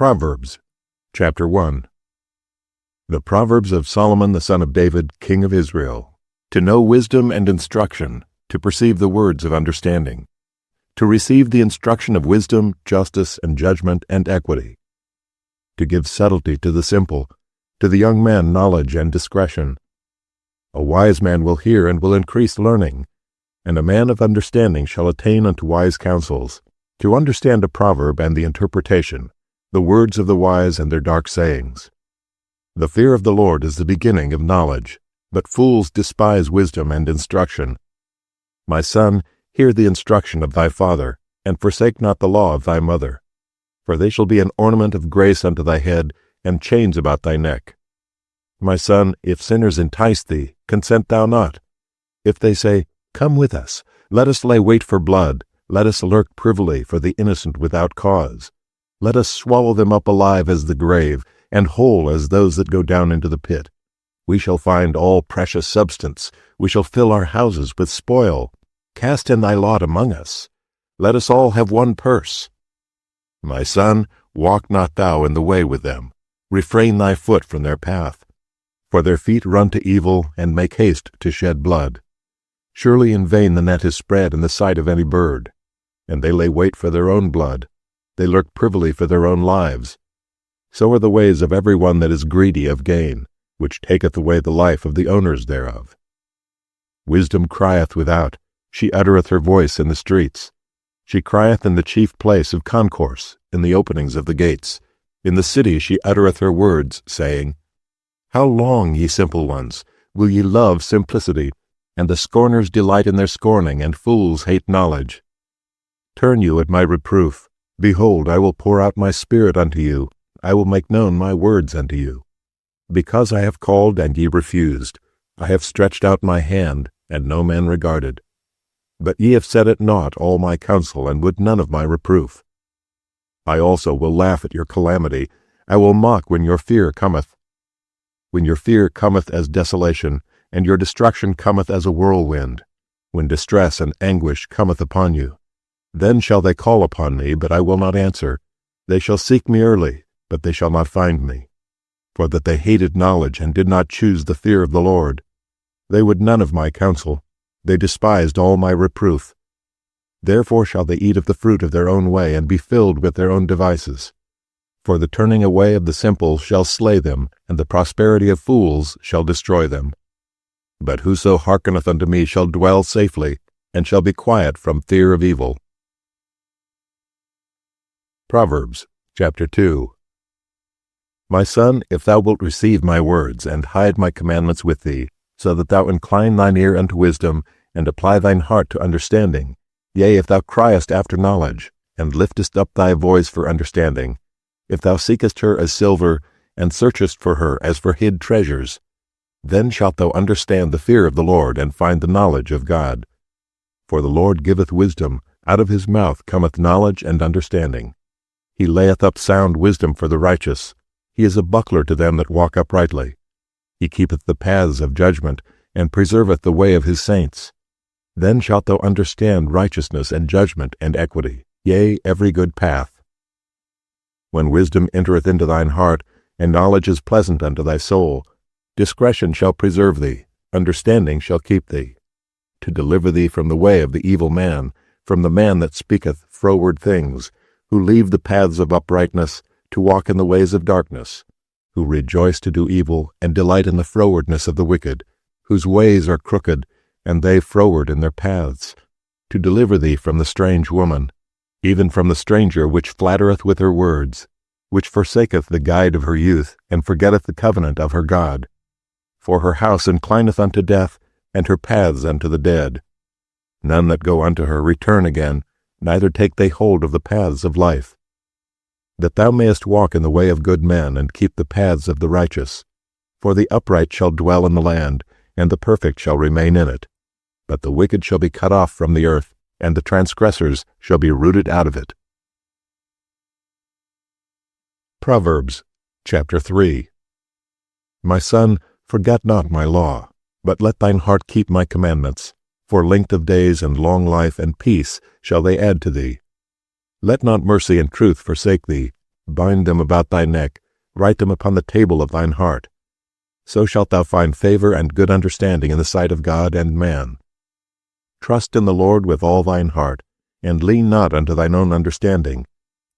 Proverbs, chapter 1. The Proverbs of Solomon the son of David, king of Israel, to know wisdom and instruction, to perceive the words of understanding, to receive the instruction of wisdom, justice, and judgment, and equity, to give subtlety to the simple, to the young man knowledge and discretion. A wise man will hear and will increase learning, and a man of understanding shall attain unto wise counsels, to understand a proverb and the interpretation, the words of the wise and their dark sayings. The fear of the Lord is the beginning of knowledge, but fools despise wisdom and instruction. My son, hear the instruction of thy father, and forsake not the law of thy mother. For they shall be an ornament of grace unto thy head, and chains about thy neck. My son, if sinners entice thee, consent thou not. If they say, Come with us, let us lay wait for blood, let us lurk privily for the innocent without cause. Let us swallow them up alive as the grave, and whole as those that go down into the pit. We shall find all precious substance. We shall fill our houses with spoil. Cast in thy lot among us. Let us all have one purse. My son, walk not thou in the way with them. Refrain thy foot from their path. For their feet run to evil, and make haste to shed blood. Surely in vain the net is spread in the sight of any bird, and they lay wait for their own blood. They lurk privily for their own lives. So are the ways of every one that is greedy of gain, which taketh away the life of the owners thereof. Wisdom crieth without, she uttereth her voice in the streets. She crieth in the chief place of concourse, in the openings of the gates. In the city she uttereth her words, saying, How long, ye simple ones, will ye love simplicity? And the scorners delight in their scorning, and fools hate knowledge. Turn you at my reproof. Behold, I will pour out my spirit unto you. I will make known my words unto you. Because I have called, and ye refused. I have stretched out my hand, and no man regarded. But ye have set at naught all my counsel, and would none of my reproof. I also will laugh at your calamity. I will mock when your fear cometh. When your fear cometh as desolation, and your destruction cometh as a whirlwind, when distress and anguish cometh upon you. Then shall they call upon me, but I will not answer. They shall seek me early, but they shall not find me. For that they hated knowledge, and did not choose the fear of the Lord. They would none of my counsel. They despised all my reproof. Therefore shall they eat of the fruit of their own way, and be filled with their own devices. For the turning away of the simple shall slay them, and the prosperity of fools shall destroy them. But whoso hearkeneth unto me shall dwell safely, and shall be quiet from fear of evil. Proverbs, chapter 2. My son, if thou wilt receive my words, and hide my commandments with thee, so that thou incline thine ear unto wisdom, and apply thine heart to understanding, yea, if thou criest after knowledge, and liftest up thy voice for understanding, if thou seekest her as silver, and searchest for her as for hid treasures, then shalt thou understand the fear of the Lord, and find the knowledge of God. For the Lord giveth wisdom, out of his mouth cometh knowledge and understanding. He layeth up sound wisdom for the righteous. He is a buckler to them that walk uprightly. He keepeth the paths of judgment, and preserveth the way of his saints. Then shalt thou understand righteousness and judgment and equity, yea, every good path. When wisdom entereth into thine heart, and knowledge is pleasant unto thy soul, discretion shall preserve thee, understanding shall keep thee, to deliver thee from the way of the evil man, from the man that speaketh froward things, who leave the paths of uprightness, to walk in the ways of darkness, who rejoice to do evil, and delight in the frowardness of the wicked, whose ways are crooked, and they froward in their paths, to deliver thee from the strange woman, even from the stranger which flattereth with her words, which forsaketh the guide of her youth, and forgetteth the covenant of her God. For her house inclineth unto death, and her paths unto the dead. None that go unto her return again, neither take they hold of the paths of life. That thou mayest walk in the way of good men, and keep the paths of the righteous. For the upright shall dwell in the land, and the perfect shall remain in it. But the wicked shall be cut off from the earth, and the transgressors shall be rooted out of it. Proverbs, chapter 3. My son, forget not my law, but let thine heart keep my commandments. For length of days and long life and peace shall they add to thee. Let not mercy and truth forsake thee, Bind them about thy neck, write them upon the table of thine heart. So shalt thou find favor and good understanding in the sight of God and man. Trust in the Lord with all thine heart, and lean not unto thine own understanding.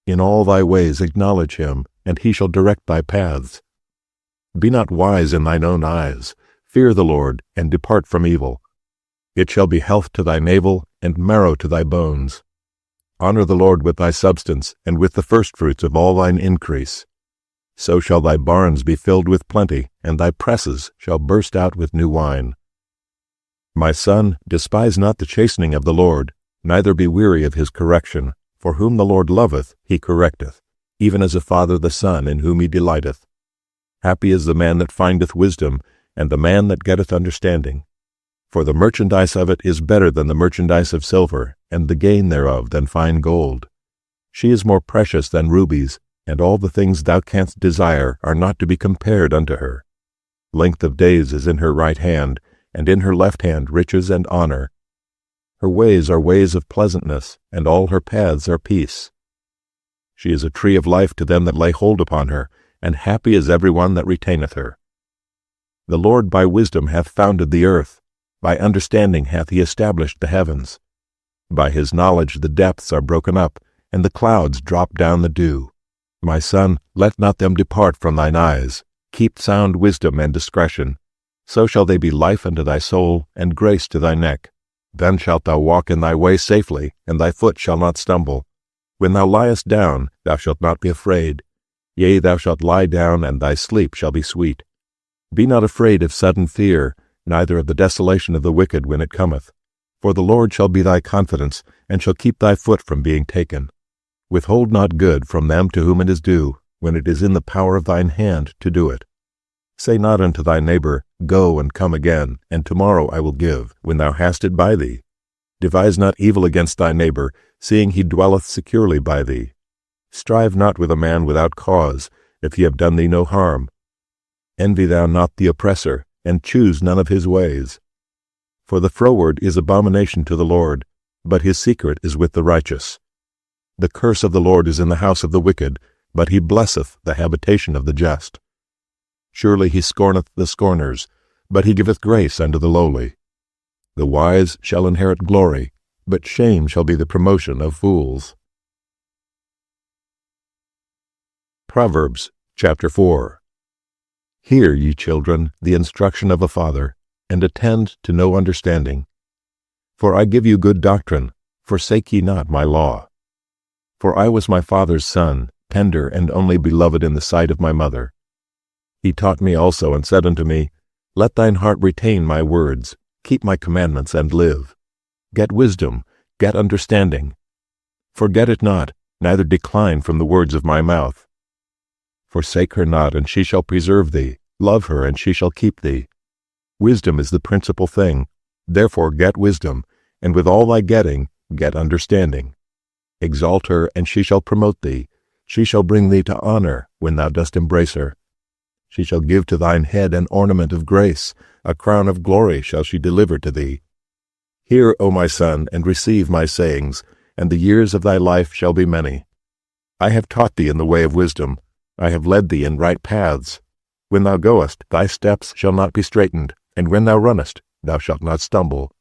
In all thy ways acknowledge him, and he shall direct thy paths. Be not wise in thine own eyes. Fear the Lord, and depart from evil. It shall be health to thy navel, and marrow to thy bones. Honor the Lord with thy substance, and with the firstfruits of all thine increase. So shall thy barns be filled with plenty, and thy presses shall burst out with new wine. My son, despise not the chastening of the Lord, neither be weary of his correction. For whom the Lord loveth, he correcteth, even as a father the son in whom he delighteth. Happy is the man that findeth wisdom, and the man that getteth understanding. For the merchandise of it is better than the merchandise of silver, and the gain thereof than fine gold. She is more precious than rubies, and all the things thou canst desire are not to be compared unto her. Length of days is in her right hand, and in her left hand riches and honor. Her ways are ways of pleasantness, and all her paths are peace. She is a tree of life to them that lay hold upon her, and happy is every one that retaineth her. The Lord by wisdom hath founded the earth, by understanding hath he established the heavens. By his knowledge the depths are broken up, and the clouds drop down the dew. My son, let not them depart from thine eyes. Keep sound wisdom and discretion. So shall they be life unto thy soul, and grace to thy neck. Then shalt thou walk in thy way safely, and thy foot shall not stumble. When thou liest down, thou shalt not be afraid. Yea, thou shalt lie down, and thy sleep shall be sweet. Be not afraid of sudden fear, neither of the desolation of the wicked when it cometh. For the Lord shall be thy confidence, and shall keep thy foot from being taken. Withhold not good from them to whom it is due, when it is in the power of thine hand to do it. Say not unto thy neighbor, Go and come again, and tomorrow I will give, when thou hast it by thee. Devise not evil against thy neighbor, seeing he dwelleth securely by thee. Strive not with a man without cause, if he have done thee no harm. Envy thou not the oppressor, and choose none of his ways. For the froward is abomination to the Lord, but his secret is with the righteous. The curse of the Lord is in the house of the wicked, but he blesseth the habitation of the just. Surely he scorneth the scorners, but he giveth grace unto the lowly. The wise shall inherit glory, but shame shall be the promotion of fools. Proverbs chapter 4. Hear, ye children, the instruction of a father, and attend to know understanding. For I give you good doctrine, forsake ye not my law. For I was my father's son, tender and only beloved in the sight of my mother. He taught me also, and said unto me, Let thine heart retain my words, keep my commandments, and live. Get wisdom, get understanding. Forget it not, neither decline from the words of my mouth. Forsake her not, and she shall preserve thee. Love her, and she shall keep thee. Wisdom is the principal thing. Therefore get wisdom, and with all thy getting, get understanding. Exalt her, and she shall promote thee. She shall bring thee to honor, when thou dost embrace her. She shall give to thine head an ornament of grace, a crown of glory shall she deliver to thee. Hear, O my son, and receive my sayings, and the years of thy life shall be many. I have taught thee in the way of wisdom. I have led thee in right paths. When thou goest, thy steps shall not be straitened, and when thou runnest, thou shalt not stumble.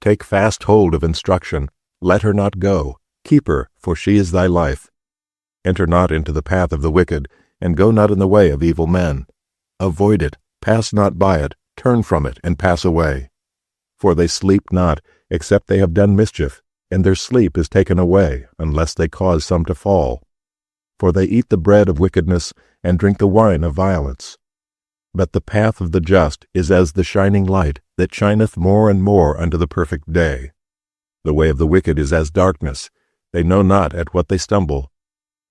Take fast hold of instruction. Let her not go. Keep her, for she is thy life. Enter not into the path of the wicked, and go not in the way of evil men. Avoid it, pass not by it, turn from it, and pass away. For they sleep not, except they have done mischief, and their sleep is taken away, unless they cause some to fall. For they eat the bread of wickedness, and drink the wine of violence. But the path of the just is as the shining light, that shineth more and more unto the perfect day. The way of the wicked is as darkness. They know not at what they stumble.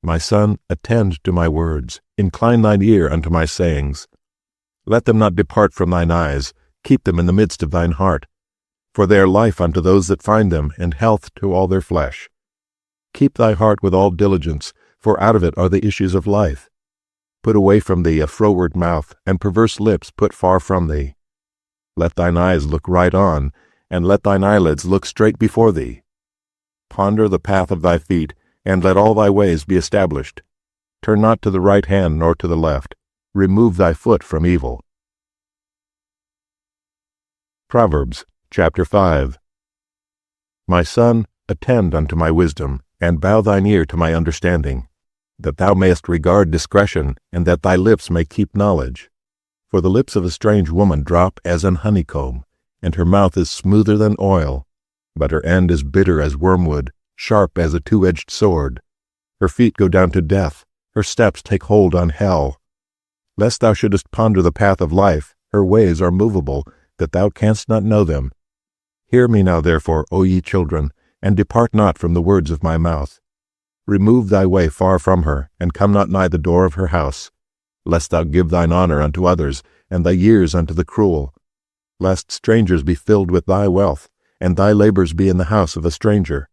My son, attend to my words. Incline thine ear unto my sayings. Let them not depart from thine eyes. Keep them in the midst of thine heart. For they are life unto those that find them, and health to all their flesh. Keep thy heart with all diligence, for out of it are the issues of life. Put away from thee a froward mouth, and perverse lips put far from thee. Let thine eyes look right on, and let thine eyelids look straight before thee. Ponder the path of thy feet, and let all thy ways be established. Turn not to the right hand nor to the left. Remove thy foot from evil. Proverbs chapter 5. My son, attend unto my wisdom, and bow thine ear to my understanding, that thou mayest regard discretion, and that thy lips may keep knowledge. For the lips of a strange woman drop as an honeycomb, and her mouth is smoother than oil, but her end is bitter as wormwood, sharp as a two-edged sword. Her feet go down to death, her steps take hold on hell. Lest thou shouldest ponder the path of life, her ways are movable, that thou canst not know them. Hear me now therefore, O ye children, and depart not from the words of my mouth. Remove thy way far from her, and come not nigh the door of her house, lest thou give thine honor unto others, and thy years unto the cruel. Lest strangers be filled with thy wealth, and thy labors be in the house of a stranger.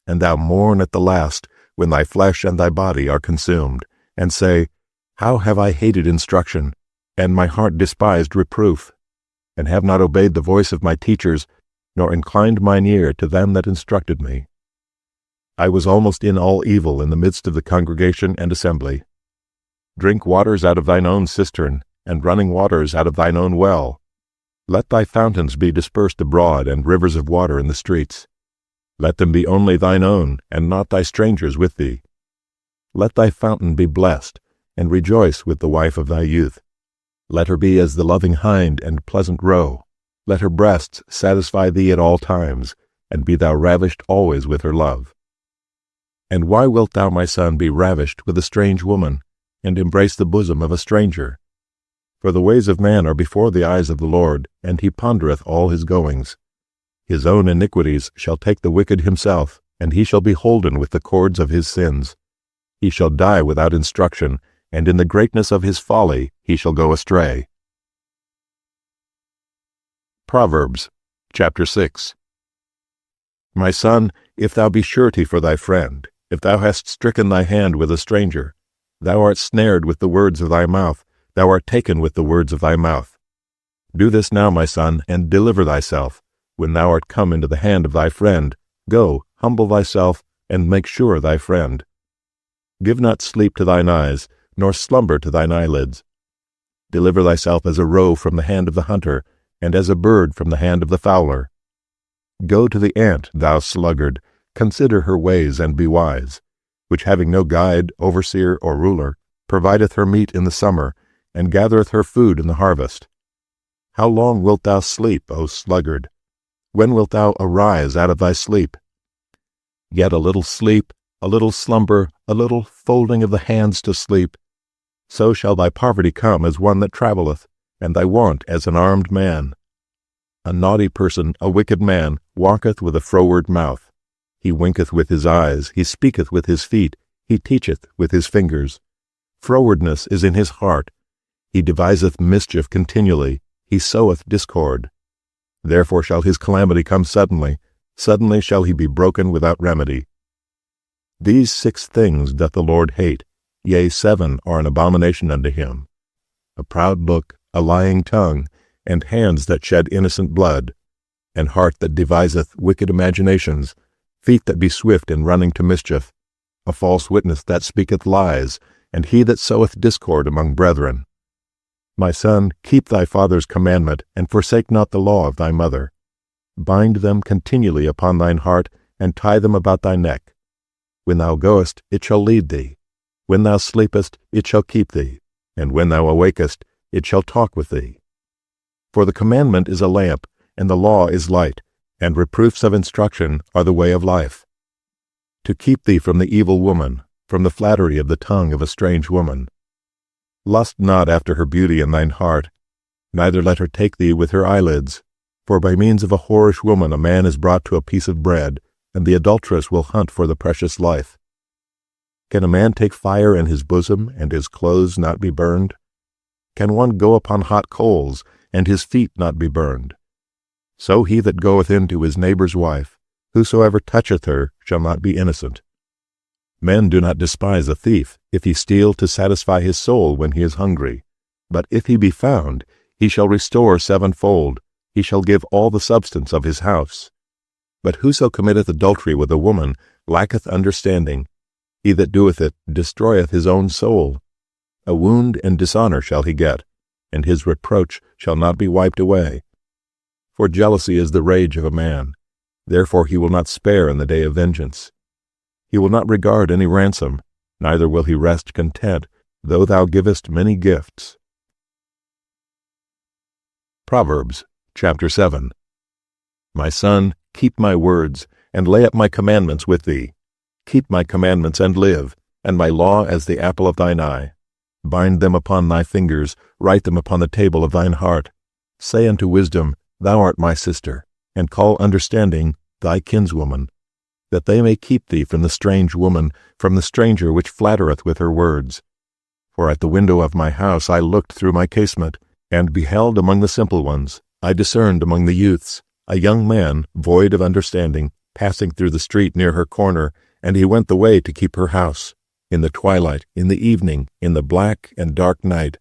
And thou mourn at the last, when thy flesh and thy body are consumed, and say, How have I hated instruction, and my heart despised reproof, and have not obeyed the voice of my teachers, nor inclined mine ear to them that instructed me. I was almost in all evil in the midst of the congregation and assembly. Drink waters out of thine own cistern, and running waters out of thine own well. Let thy fountains be dispersed abroad, and rivers of water in the streets. Let them be only thine own, and not thy strangers with thee. Let thy fountain be blessed, and rejoice with the wife of thy youth. Let her be as the loving hind and pleasant roe. Let her breasts satisfy thee at all times, and be thou ravished always with her love. And why wilt thou, my son, be ravished with a strange woman, and embrace the bosom of a stranger? For the ways of man are before the eyes of the Lord, and he pondereth all his goings. His own iniquities shall take the wicked himself, and he shall be holden with the cords of his sins. He shall die without instruction, and in the greatness of his folly he shall go astray. Proverbs chapter 6. My son, if thou be surety for thy friend, if thou hast stricken thy hand with a stranger, thou art snared with the words of thy mouth, thou art taken with the words of thy mouth. Do this now, my son, and deliver thyself. When thou art come into the hand of thy friend, go, humble thyself, and make sure thy friend. Give not sleep to thine eyes, nor slumber to thine eyelids. Deliver thyself as a roe from the hand of the hunter, and as a bird from the hand of the fowler. Go to the ant, thou sluggard, consider her ways and be wise, which having no guide, overseer, or ruler, provideth her meat in the summer, and gathereth her food in the harvest. How long wilt thou sleep, O sluggard? When wilt thou arise out of thy sleep? Yet a little sleep, a little slumber, a little folding of the hands to sleep. So shall thy poverty come as one that travelleth, and thy want as an armed man. A naughty person, a wicked man, walketh with a froward mouth. He winketh with his eyes, he speaketh with his feet, he teacheth with his fingers. Frowardness is in his heart. He deviseth mischief continually, he soweth discord. Therefore shall his calamity come suddenly, suddenly shall he be broken without remedy. These 6 things doth the Lord hate, yea, 7 are an abomination unto him: a proud look, a lying tongue, and hands that shed innocent blood, an heart that deviseth wicked imaginations, feet that be swift in running to mischief, a false witness that speaketh lies, and he that soweth discord among brethren. My son, keep thy father's commandment, and forsake not the law of thy mother. Bind them continually upon thine heart, and tie them about thy neck. When thou goest, it shall lead thee. When thou sleepest, it shall keep thee. And when thou awakest, it shall talk with thee. For the commandment is a lamp, and the law is light, and reproofs of instruction are the way of life. To keep thee from the evil woman, from the flattery of the tongue of a strange woman. Lust not after her beauty in thine heart, neither let her take thee with her eyelids. For by means of a whorish woman a man is brought to a piece of bread, and the adulteress will hunt for the precious life. Can a man take fire in his bosom, and his clothes not be burned? Can one go upon hot coals, and his feet not be burned? So he that goeth in to his neighbor's wife, whosoever toucheth her shall not be innocent. Men do not despise a thief, if he steal to satisfy his soul when he is hungry. But if he be found, he shall restore 7-fold, he shall give all the substance of his house. But whoso committeth adultery with a woman lacketh understanding. He that doeth it destroyeth his own soul. A wound and dishonor shall he get, and his reproach shall not be wiped away. For jealousy is the rage of a man, therefore he will not spare in the day of vengeance. He will not regard any ransom, neither will he rest content, though thou givest many gifts. Proverbs chapter 7. My son, keep my words, and lay up my commandments with thee. Keep my commandments and live, and my law as the apple of thine eye. Bind them upon thy fingers, write them upon the table of thine heart. Say unto wisdom, Thou art my sister, and call understanding thy kinswoman, that they may keep thee from the strange woman, from the stranger which flattereth with her words. For at the window of my house I looked through my casement, and beheld among the simple ones, I discerned among the youths, a young man, void of understanding, passing through the street near her corner, and he went the way to keep her house, in the twilight, in the evening, in the black and dark night.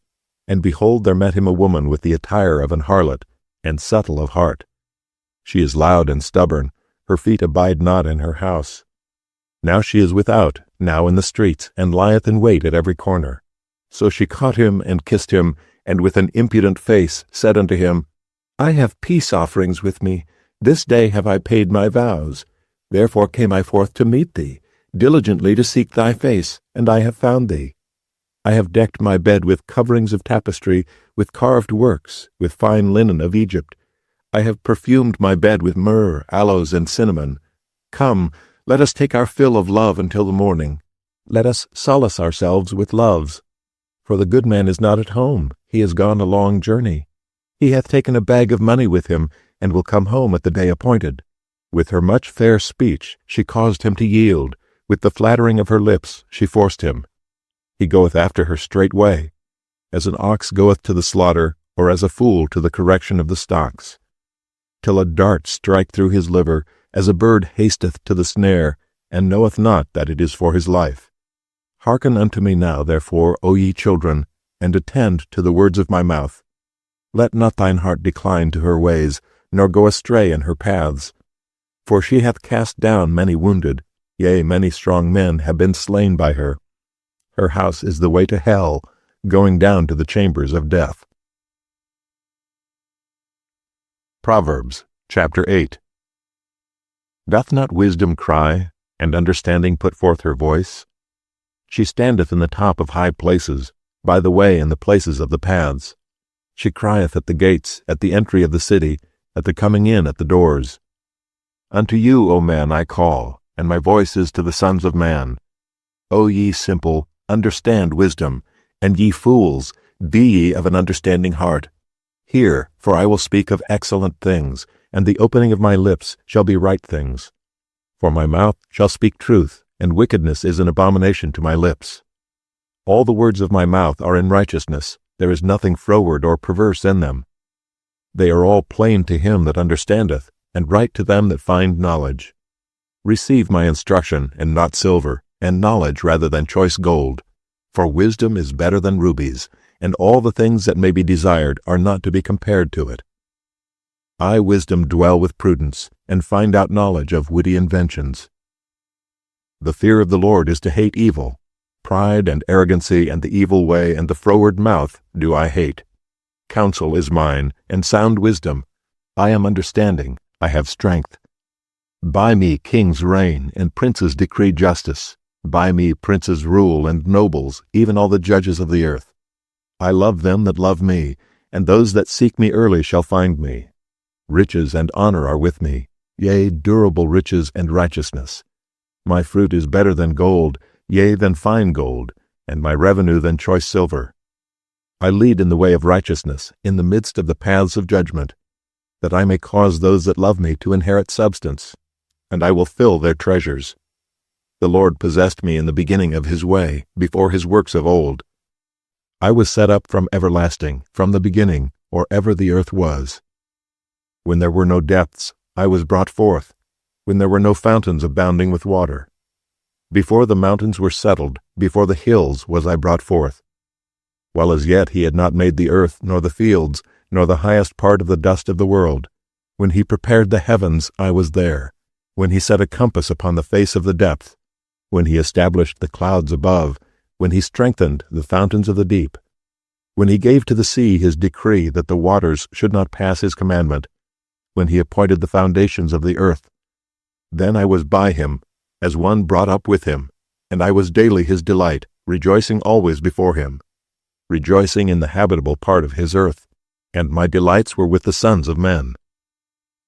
And behold, there met him a woman with the attire of an harlot, and subtle of heart. She is loud and stubborn, her feet abide not in her house. Now she is without, now in the streets, and lieth in wait at every corner. So she caught him and kissed him, and with an impudent face said unto him, I have peace offerings with me. This day have I paid my vows. Therefore came I forth to meet thee, diligently to seek thy face, and I have found thee. I have decked my bed with coverings of tapestry, with carved works, with fine linen of Egypt. I have perfumed my bed with myrrh, aloes, and cinnamon. Come, let us take our fill of love until the morning. Let us solace ourselves with loves. For the good man is not at home, he is gone a long journey. He hath taken a bag of money with him, and will come home at the day appointed. With her much fair speech she caused him to yield, with the flattering of her lips she forced him. He goeth after her straightway, as an ox goeth to the slaughter, or as a fool to the correction of the stocks. Till a dart strike through his liver, as a bird hasteth to the snare, and knoweth not that it is for his life. Hearken unto me now, therefore, O ye children, and attend to the words of my mouth. Let not thine heart decline to her ways, nor go astray in her paths. For she hath cast down many wounded, yea, many strong men have been slain by her. Her house is the way to hell, going down to the chambers of death. Proverbs chapter 8. Doth not wisdom cry, and understanding put forth her voice? She standeth in the top of high places, by the way in the places of the paths. She crieth at the gates, at the entry of the city, at the coming in at the doors. Unto you, O man, I call, and my voice is to the sons of man. O ye simple, understand wisdom, and ye fools, be ye of an understanding heart. Hear, for I will speak of excellent things, and the opening of my lips shall be right things. For my mouth shall speak truth, and wickedness is an abomination to my lips. All the words of my mouth are in righteousness, there is nothing froward or perverse in them. They are all plain to him that understandeth, and right to them that find knowledge. Receive my instruction, and not silver, and knowledge rather than choice gold. For wisdom is better than rubies, and all the things that may be desired are not to be compared to it. I, wisdom, dwell with prudence, and find out knowledge of witty inventions. The fear of the Lord is to hate evil. Pride and arrogancy and the evil way and the froward mouth do I hate. Counsel is mine, and sound wisdom. I am understanding, I have strength. By me kings reign, and princes decree justice. By me princes rule, and nobles, even all the judges of the earth. I love them that love me, and those that seek me early shall find me. Riches and honor are with me, yea, durable riches and righteousness. My fruit is better than gold, yea, than fine gold, and my revenue than choice silver. I lead in the way of righteousness, in the midst of the paths of judgment, that I may cause those that love me to inherit substance, and I will fill their treasures. The Lord possessed me in the beginning of his way, before his works of old. I was set up from everlasting, from the beginning, or ever the earth was. When there were no depths, I was brought forth, when there were no fountains abounding with water. Before the mountains were settled, before the hills was I brought forth. While as yet he had not made the earth, nor the fields, nor the highest part of the dust of the world. When he prepared the heavens, I was there. When he set a compass upon the face of the depth. when he established the clouds above, when he strengthened the fountains of the deep, when he gave to the sea his decree that the waters should not pass his commandment, when he appointed the foundations of the earth. Then I was by him, as one brought up with him, and I was daily his delight, rejoicing always before him, rejoicing in the habitable part of his earth, and my delights were with the sons of men.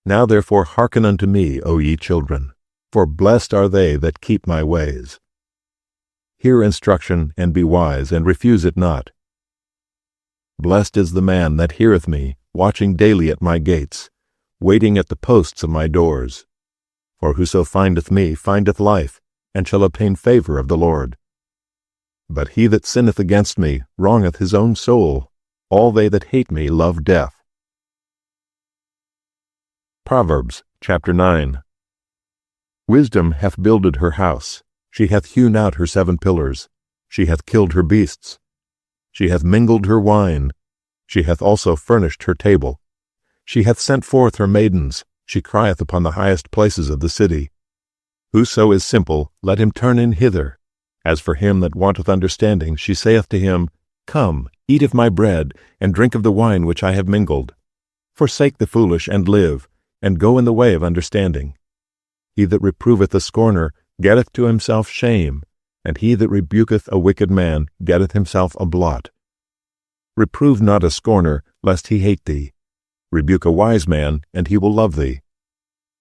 Now therefore hearken unto me, O ye children, for blessed are they that keep my ways. Hear instruction, and be wise, and refuse it not. Blessed is the man that heareth me, watching daily at my gates, waiting at the posts of my doors. For whoso findeth me findeth life, and shall obtain favor of the Lord. But he that sinneth against me wrongeth his own soul. All they that hate me love death. Proverbs chapter 9. Wisdom hath builded her house. She hath hewn out her 7 pillars. She hath killed her beasts. She hath mingled her wine. She hath also furnished her table. She hath sent forth her maidens. She crieth upon the highest places of the city. Whoso is simple, let him turn in hither. As for him that wanteth understanding, she saith to him, Come, eat of my bread, and drink of the wine which I have mingled. Forsake the foolish, and live, and go in the way of understanding. He that reproveth a scorner getteth to himself shame, and he that rebuketh a wicked man getteth himself a blot. Reprove not a scorner, lest he hate thee. Rebuke a wise man, and he will love thee.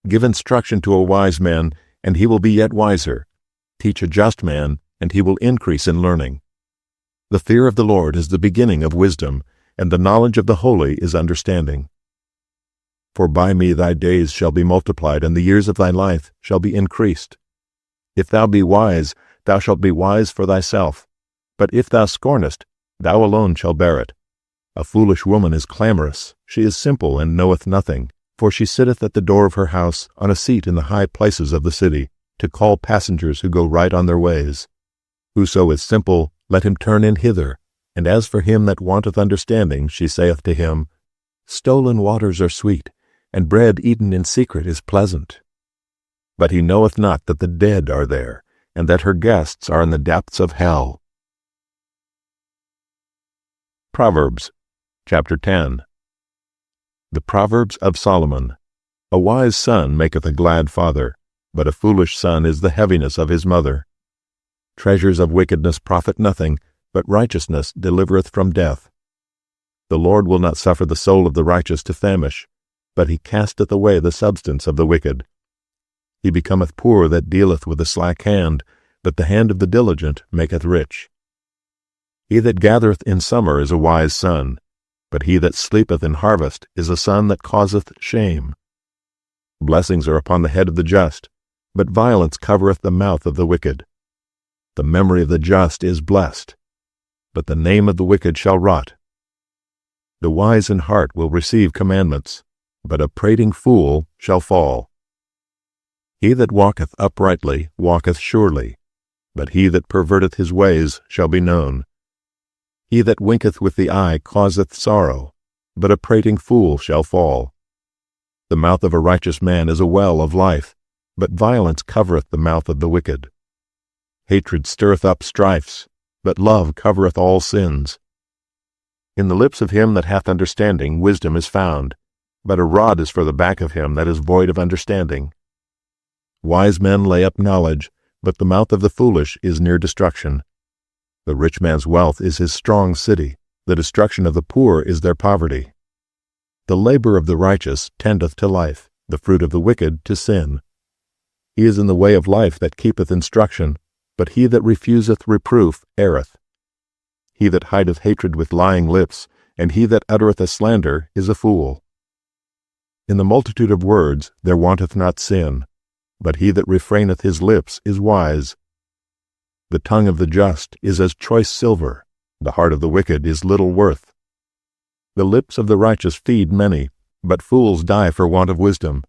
Give instruction to a wise man, and he will be yet wiser. Teach a just man, and he will increase in learning. The fear of the Lord is the beginning of wisdom, and the knowledge of the holy is understanding. For by me thy days shall be multiplied, and the years of thy life shall be increased. If thou be wise, thou shalt be wise for thyself. But if thou scornest, thou alone shalt bear it. A foolish woman is clamorous. She is simple, and knoweth nothing. For she sitteth at the door of her house, on a seat in the high places of the city, to call passengers who go right on their ways. Whoso is simple, let him turn in hither. And as for him that wanteth understanding, she saith to him, Stolen waters are sweet, and bread eaten in secret is pleasant. But he knoweth not that the dead are there, and that her guests are in the depths of hell. Proverbs chapter 10. The Proverbs of Solomon. A wise son maketh a glad father, but a foolish son is the heaviness of his mother. Treasures of wickedness profit nothing, but righteousness delivereth from death. The Lord will not suffer the soul of the righteous to famish, but he casteth away the substance of the wicked. He becometh poor that dealeth with a slack hand, but the hand of the diligent maketh rich. He that gathereth in summer is a wise son, but he that sleepeth in harvest is a son that causeth shame. Blessings are upon the head of the just, but violence covereth the mouth of the wicked. The memory of the just is blessed, but the name of the wicked shall rot. The wise in heart will receive commandments, but a prating fool shall fall. He that walketh uprightly walketh surely, but he that perverteth his ways shall be known. He that winketh with the eye causeth sorrow, but a prating fool shall fall. The mouth of a righteous man is a well of life, but violence covereth the mouth of the wicked. Hatred stirreth up strifes, but love covereth all sins. In the lips of him that hath understanding wisdom is found, but a rod is for the back of him that is void of understanding. Wise men lay up knowledge, but the mouth of the foolish is near destruction. The rich man's wealth is his strong city. The destruction of the poor is their poverty. The labor of the righteous tendeth to life, the fruit of the wicked to sin. He is in the way of life that keepeth instruction, but he that refuseth reproof erreth. He that hideth hatred with lying lips, and he that uttereth a slander, is a fool. In the multitude of words there wanteth not sin, but he that refraineth his lips is wise. The tongue of the just is as choice silver, the heart of the wicked is little worth. The lips of the righteous feed many, but fools die for want of wisdom.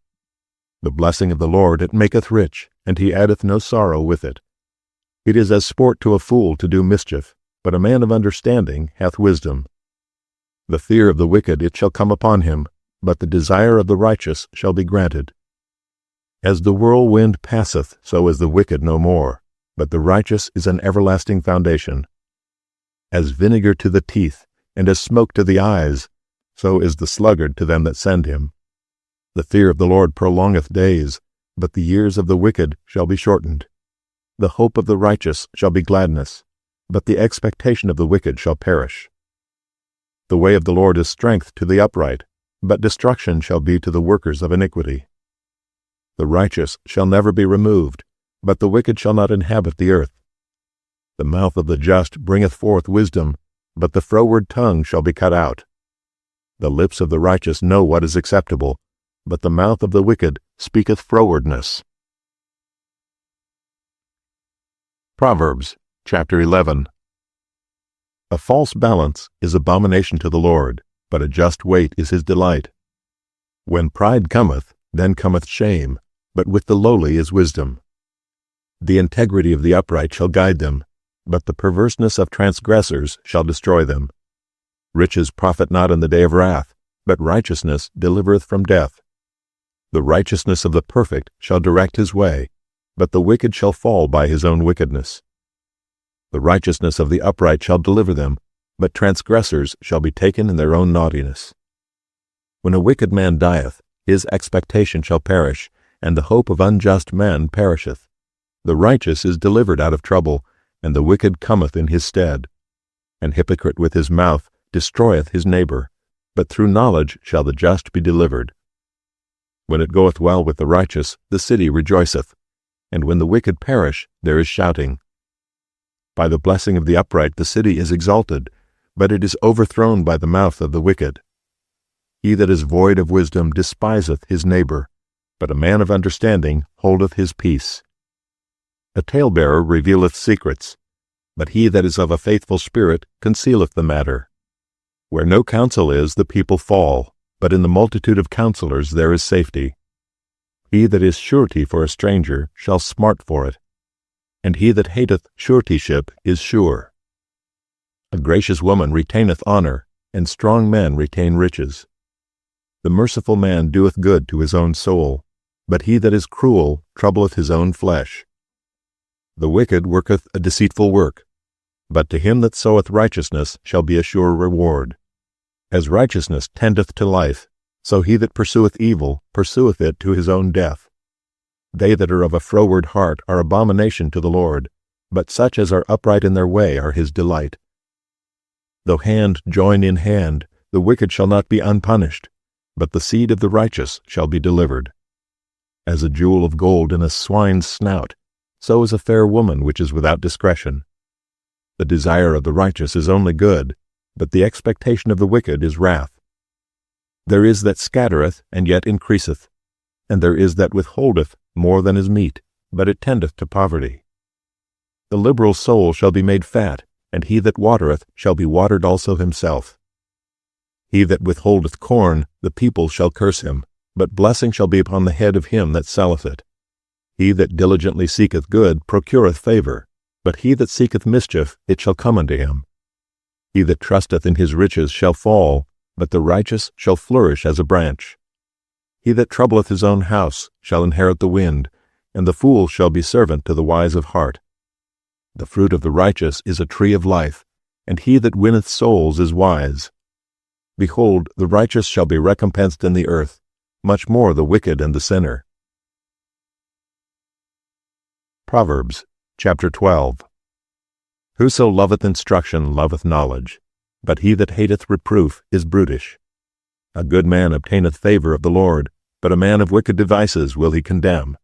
The blessing of the Lord it maketh rich, and he addeth no sorrow with it. It is as sport to a fool to do mischief, but a man of understanding hath wisdom. The fear of the wicked it shall come upon him, but the desire of the righteous shall be granted. As the whirlwind passeth, so is the wicked no more. but the righteous is an everlasting foundation. As vinegar to the teeth, and as smoke to the eyes, so is the sluggard to them that send him. The fear of the Lord prolongeth days, but the years of the wicked shall be shortened. The hope of the righteous shall be gladness, but the expectation of the wicked shall perish. The way of the Lord is strength to the upright, but destruction shall be to the workers of iniquity. The righteous shall never be removed, but the wicked shall not inhabit the earth. The mouth of the just bringeth forth wisdom, but the froward tongue shall be cut out. The lips of the righteous know what is acceptable, but the mouth of the wicked speaketh frowardness. Proverbs, chapter 11. A false balance is abomination to the Lord, but a just weight is his delight. When pride cometh, then cometh shame, but with the lowly is wisdom. The integrity of the upright shall guide them, but the perverseness of transgressors shall destroy them. Riches profit not in the day of wrath, but righteousness delivereth from death. The righteousness of the perfect shall direct his way, but the wicked shall fall by his own wickedness. The righteousness of the upright shall deliver them, but transgressors shall be taken in their own naughtiness. When a wicked man dieth, his expectation shall perish, and the hope of unjust men perisheth. The righteous is delivered out of trouble, and the wicked cometh in his stead. An hypocrite with his mouth destroyeth his neighbor, but through knowledge shall the just be delivered. When it goeth well with the righteous, the city rejoiceth, and when the wicked perish, there is shouting. By the blessing of the upright the city is exalted, but it is overthrown by the mouth of the wicked. He that is void of wisdom despiseth his neighbor, but a man of understanding holdeth his peace. A talebearer revealeth secrets, but he that is of a faithful spirit concealeth the matter. Where no counsel is, the people fall, but in the multitude of counselors there is safety. He that is surety for a stranger shall smart for it, and he that hateth suretyship is sure. A gracious woman retaineth honor, and strong men retain riches. The merciful man doeth good to his own soul, but he that is cruel troubleth his own flesh. The wicked worketh a deceitful work, but to him that soweth righteousness shall be a sure reward. As righteousness tendeth to life, so he that pursueth evil pursueth it to his own death. They that are of a froward heart are abomination to the Lord, but such as are upright in their way are his delight. Though hand join in hand, the wicked shall not be unpunished, but the seed of the righteous shall be delivered. As a jewel of gold in a swine's snout, so is a fair woman which is without discretion. The desire of the righteous is only good, but the expectation of the wicked is wrath. There is that scattereth, and yet increaseth, and there is that withholdeth more than is meet, but it tendeth to poverty. The liberal soul shall be made fat, and he that watereth shall be watered also himself. He that withholdeth corn, the people shall curse him, but blessing shall be upon the head of him that selleth it. He that diligently seeketh good procureth favor, but he that seeketh mischief, it shall come unto him. He that trusteth in his riches shall fall, but the righteous shall flourish as a branch. He that troubleth his own house shall inherit the wind, and the fool shall be servant to the wise of heart. The fruit of the righteous is a tree of life, and he that winneth souls is wise. Behold, the righteous shall be recompensed in the earth, much more the wicked and the sinner. Proverbs, chapter 12. Whoso loveth instruction loveth knowledge, but he that hateth reproof is brutish. A good man obtaineth favor of the Lord, but a man of wicked devices will he condemn.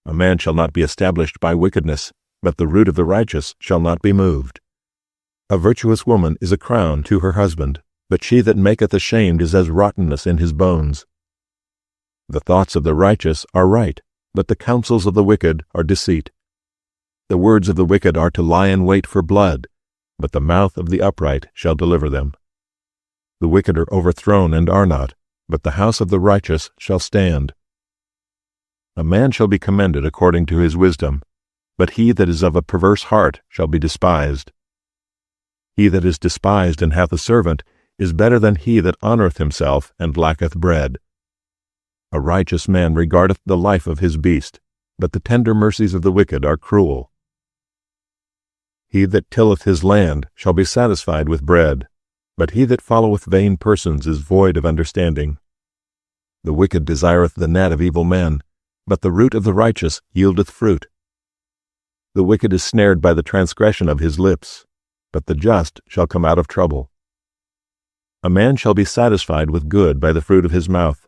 A man shall not be established by wickedness, but the root of the righteous shall not be moved. A virtuous woman is a crown to her husband, but she that maketh ashamed is as rottenness in his bones. The thoughts of the righteous are right, but the counsels of the wicked are deceit. The words of the wicked are to lie in wait for blood, but the mouth of the upright shall deliver them. The wicked are overthrown and are not, but the house of the righteous shall stand. A man shall be commended according to his wisdom, but he that is of a perverse heart shall be despised. He that is despised and hath a servant is better than he that honoureth himself and lacketh bread. A righteous man regardeth the life of his beast, but the tender mercies of the wicked are cruel. He that tilleth his land shall be satisfied with bread, but he that followeth vain persons is void of understanding. The wicked desireth the net of evil men, but the root of the righteous yieldeth fruit. The wicked is snared by the transgression of his lips, but the just shall come out of trouble. A man shall be satisfied with good by the fruit of his mouth,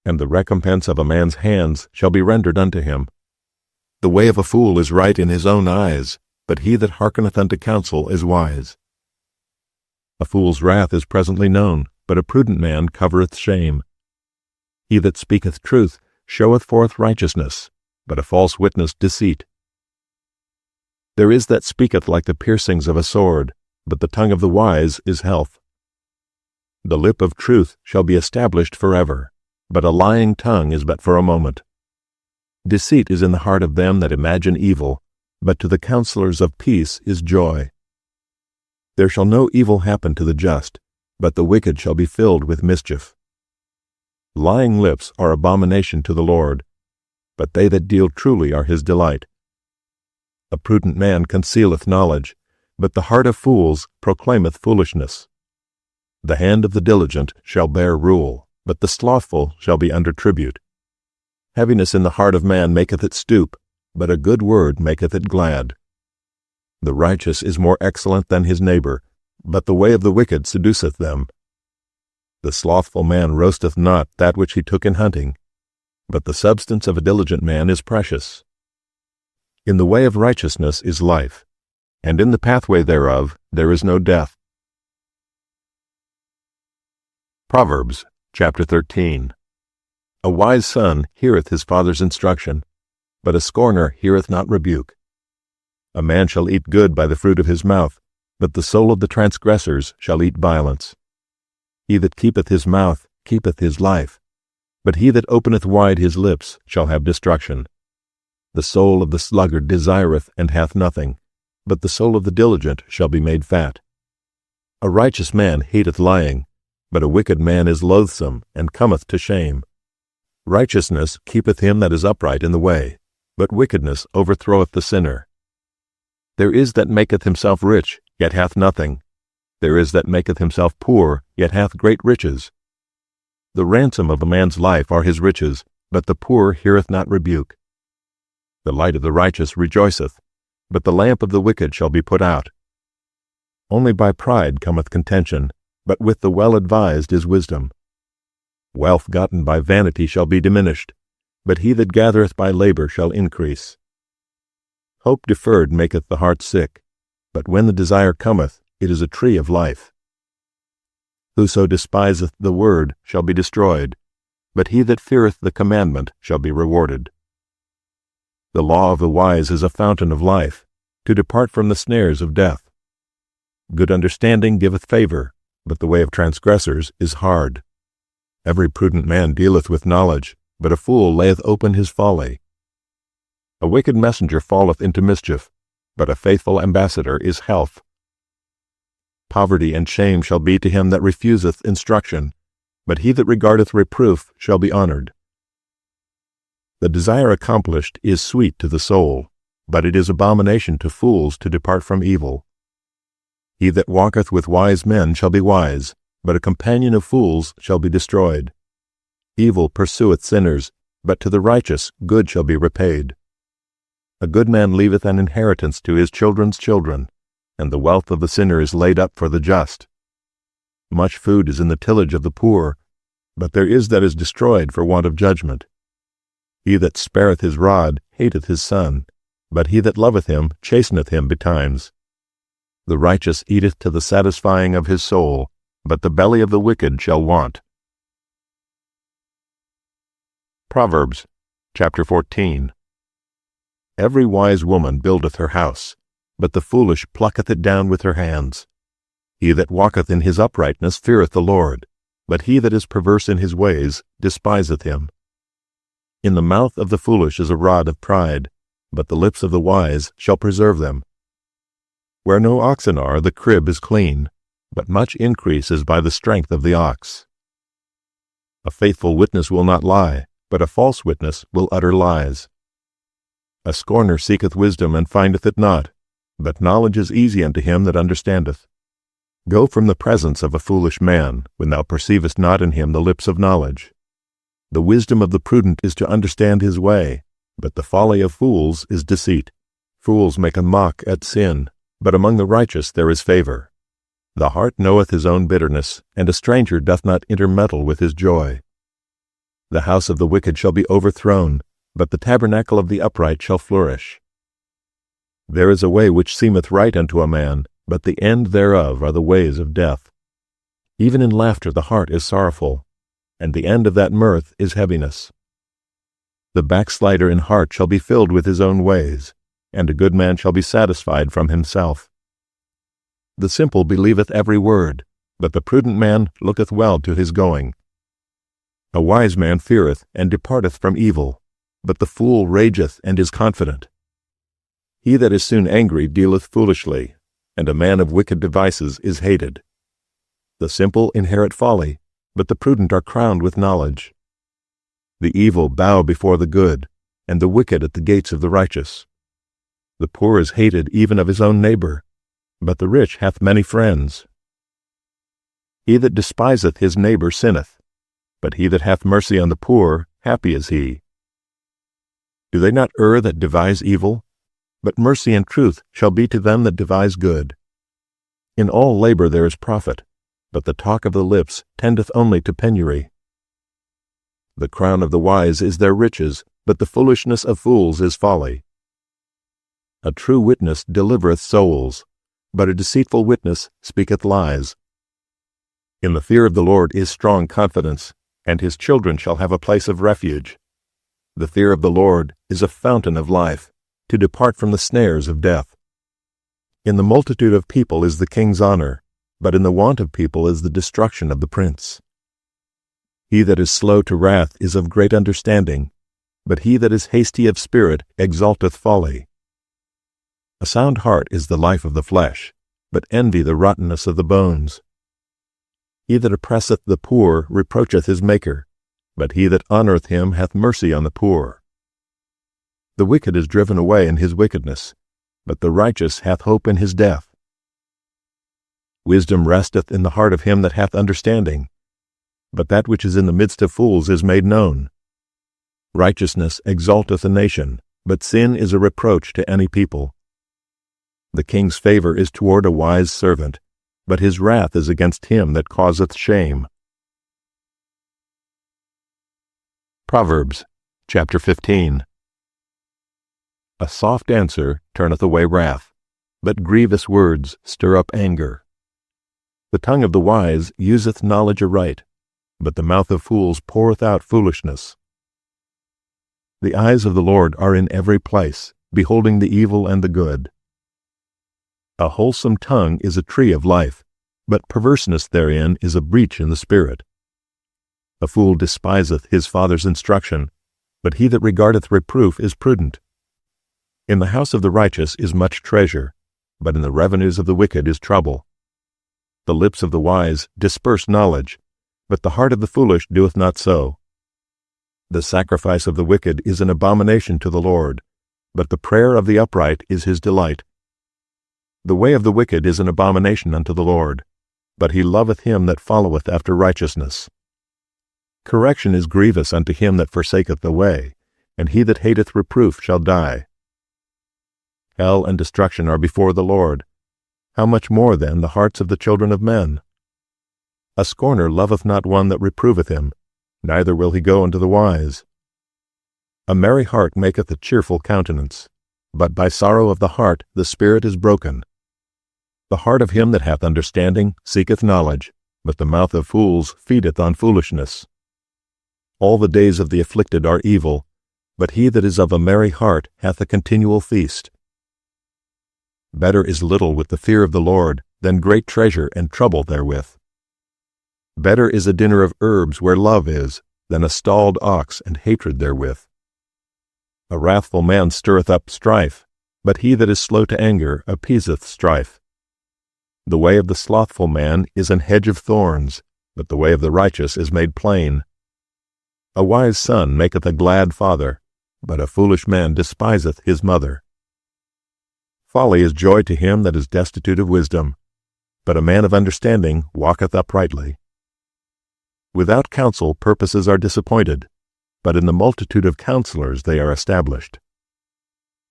and the recompense of a man's hands shall be rendered unto him. The way of a fool is right in his own eyes, but he that hearkeneth unto counsel is wise. A fool's wrath is presently known, but a prudent man covereth shame. He that speaketh truth showeth forth righteousness, but a false witness deceit. There is that speaketh like the piercings of a sword, but the tongue of the wise is health. The lip of truth shall be established forever, but a lying tongue is but for a moment. Deceit is in the heart of them that imagine evil, but to the counselors of peace is joy. There shall no evil happen to the just, but the wicked shall be filled with mischief. Lying lips are abomination to the Lord, but they that deal truly are his delight. A prudent man concealeth knowledge, but the heart of fools proclaimeth foolishness. The hand of the diligent shall bear rule, but the slothful shall be under tribute. Heaviness in the heart of man maketh it stoop, but a good word maketh it glad. The righteous is more excellent than his neighbor, but the way of the wicked seduceth them. The slothful man roasteth not that which he took in hunting, but the substance of a diligent man is precious. In the way of righteousness is life, and in the pathway thereof there is no death. Proverbs, chapter 13. A wise son heareth his father's instruction, but a scorner heareth not rebuke. A man shall eat good by the fruit of his mouth, but the soul of the transgressors shall eat violence. He that keepeth his mouth keepeth his life, but he that openeth wide his lips shall have destruction. The soul of the sluggard desireth and hath nothing, but the soul of the diligent shall be made fat. A righteous man hateth lying, but a wicked man is loathsome and cometh to shame. Righteousness keepeth him that is upright in the way, but wickedness overthroweth the sinner. There is that maketh himself rich, yet hath nothing. There is that maketh himself poor, yet hath great riches. The ransom of a man's life are his riches, but the poor heareth not rebuke. The light of the righteous rejoiceth, but the lamp of the wicked shall be put out. Only by pride cometh contention, but with the well-advised is wisdom. Wealth gotten by vanity shall be diminished, but he that gathereth by labor shall increase. Hope deferred maketh the heart sick, but when the desire cometh, it is a tree of life. Whoso despiseth the word shall be destroyed, but he that feareth the commandment shall be rewarded. The law of the wise is a fountain of life, to depart from the snares of death. Good understanding giveth favor, but the way of transgressors is hard. Every prudent man dealeth with knowledge, but a fool layeth open his folly. A wicked messenger falleth into mischief, but a faithful ambassador is health. Poverty and shame shall be to him that refuseth instruction, but he that regardeth reproof shall be honored. The desire accomplished is sweet to the soul, but it is abomination to fools to depart from evil. He that walketh with wise men shall be wise, but a companion of fools shall be destroyed. Evil pursueth sinners, but to the righteous good shall be repaid. A good man leaveth an inheritance to his children's children, and the wealth of the sinner is laid up for the just. Much food is in the tillage of the poor, but there is that is destroyed for want of judgment. He that spareth his rod hateth his son, but he that loveth him chasteneth him betimes. The righteous eateth to the satisfying of his soul, but the belly of the wicked shall want. Proverbs, chapter 14. Every wise woman buildeth her house, but the foolish plucketh it down with her hands. He that walketh in his uprightness feareth the Lord, but he that is perverse in his ways despiseth him. In the mouth of the foolish is a rod of pride, but the lips of the wise shall preserve them. Where no oxen are, the crib is clean, but much increase is by the strength of the ox. A faithful witness will not lie, but a false witness will utter lies. A scorner seeketh wisdom and findeth it not, but knowledge is easy unto him that understandeth. Go from the presence of a foolish man, when thou perceivest not in him the lips of knowledge. The wisdom of the prudent is to understand his way, but the folly of fools is deceit. Fools make a mock at sin, but among the righteous there is favor. The heart knoweth his own bitterness, and a stranger doth not intermeddle with his joy. The house of the wicked shall be overthrown, but the tabernacle of the upright shall flourish. There is a way which seemeth right unto a man, but the end thereof are the ways of death. Even in laughter the heart is sorrowful, and the end of that mirth is heaviness. The backslider in heart shall be filled with his own ways, and a good man shall be satisfied from himself. The simple believeth every word, but the prudent man looketh well to his going. A wise man feareth and departeth from evil, but the fool rageth and is confident. He that is soon angry dealeth foolishly, and a man of wicked devices is hated. The simple inherit folly, but the prudent are crowned with knowledge. The evil bow before the good, and the wicked at the gates of the righteous. The poor is hated even of his own neighbor, but the rich hath many friends. He that despiseth his neighbor sinneth, but he that hath mercy on the poor, happy is he. Do they not err that devise evil? But mercy and truth shall be to them that devise good. In all labor there is profit, but the talk of the lips tendeth only to penury. The crown of the wise is their riches, but the foolishness of fools is folly. A true witness delivereth souls, but a deceitful witness speaketh lies. In the fear of the Lord is strong confidence, and his children shall have a place of refuge. The fear of the Lord is a fountain of life, to depart from the snares of death. In the multitude of people is the king's honor, but in the want of people is the destruction of the prince. He that is slow to wrath is of great understanding, but he that is hasty of spirit exalteth folly. A sound heart is the life of the flesh, but envy the rottenness of the bones. He that oppresseth the poor reproacheth his Maker, but he that honoureth him hath mercy on the poor. The wicked is driven away in his wickedness, but the righteous hath hope in his death. Wisdom resteth in the heart of him that hath understanding, but that which is in the midst of fools is made known. Righteousness exalteth a nation, but sin is a reproach to any people. The king's favor is toward a wise servant, but his wrath is against him that causeth shame. Proverbs, chapter 15. A soft answer turneth away wrath, but grievous words stir up anger. The tongue of the wise useth knowledge aright, but the mouth of fools poureth out foolishness. The eyes of the Lord are in every place, beholding the evil and the good. A wholesome tongue is a tree of life, but perverseness therein is a breach in the spirit. A fool despiseth his father's instruction, but he that regardeth reproof is prudent. In the house of the righteous is much treasure, but in the revenues of the wicked is trouble. The lips of the wise disperse knowledge, but the heart of the foolish doeth not so. The sacrifice of the wicked is an abomination to the Lord, but the prayer of the upright is his delight. The way of the wicked is an abomination unto the Lord, but he loveth him that followeth after righteousness. Correction is grievous unto him that forsaketh the way, and he that hateth reproof shall die. Hell and destruction are before the Lord. How much more then the hearts of the children of men? A scorner loveth not one that reproveth him, neither will he go unto the wise. A merry heart maketh a cheerful countenance, but by sorrow of the heart the spirit is broken. The heart of him that hath understanding seeketh knowledge, but the mouth of fools feedeth on foolishness. All the days of the afflicted are evil, but he that is of a merry heart hath a continual feast. Better is little with the fear of the Lord than great treasure and trouble therewith. Better is a dinner of herbs where love is, than a stalled ox and hatred therewith. A wrathful man stirreth up strife, but he that is slow to anger appeaseth strife. The way of the slothful man is an hedge of thorns, but the way of the righteous is made plain. A wise son maketh a glad father, but a foolish man despiseth his mother. Folly is joy to him that is destitute of wisdom, but a man of understanding walketh uprightly. Without counsel purposes are disappointed, but in the multitude of counselors they are established.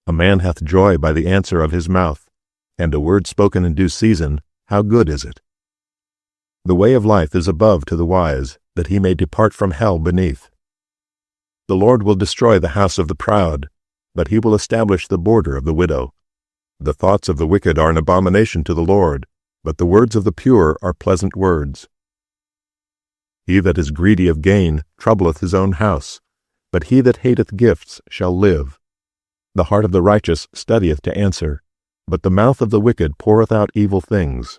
A man hath joy by the answer of his mouth, and a word spoken in due season, how good is it! The way of life is above to the wise, that he may depart from hell beneath. The Lord will destroy the house of the proud, but he will establish the border of the widow. The thoughts of the wicked are an abomination to the Lord, but the words of the pure are pleasant words. He that is greedy of gain troubleth his own house, but he that hateth gifts shall live. The heart of the righteous studieth to answer, but the mouth of the wicked poureth out evil things.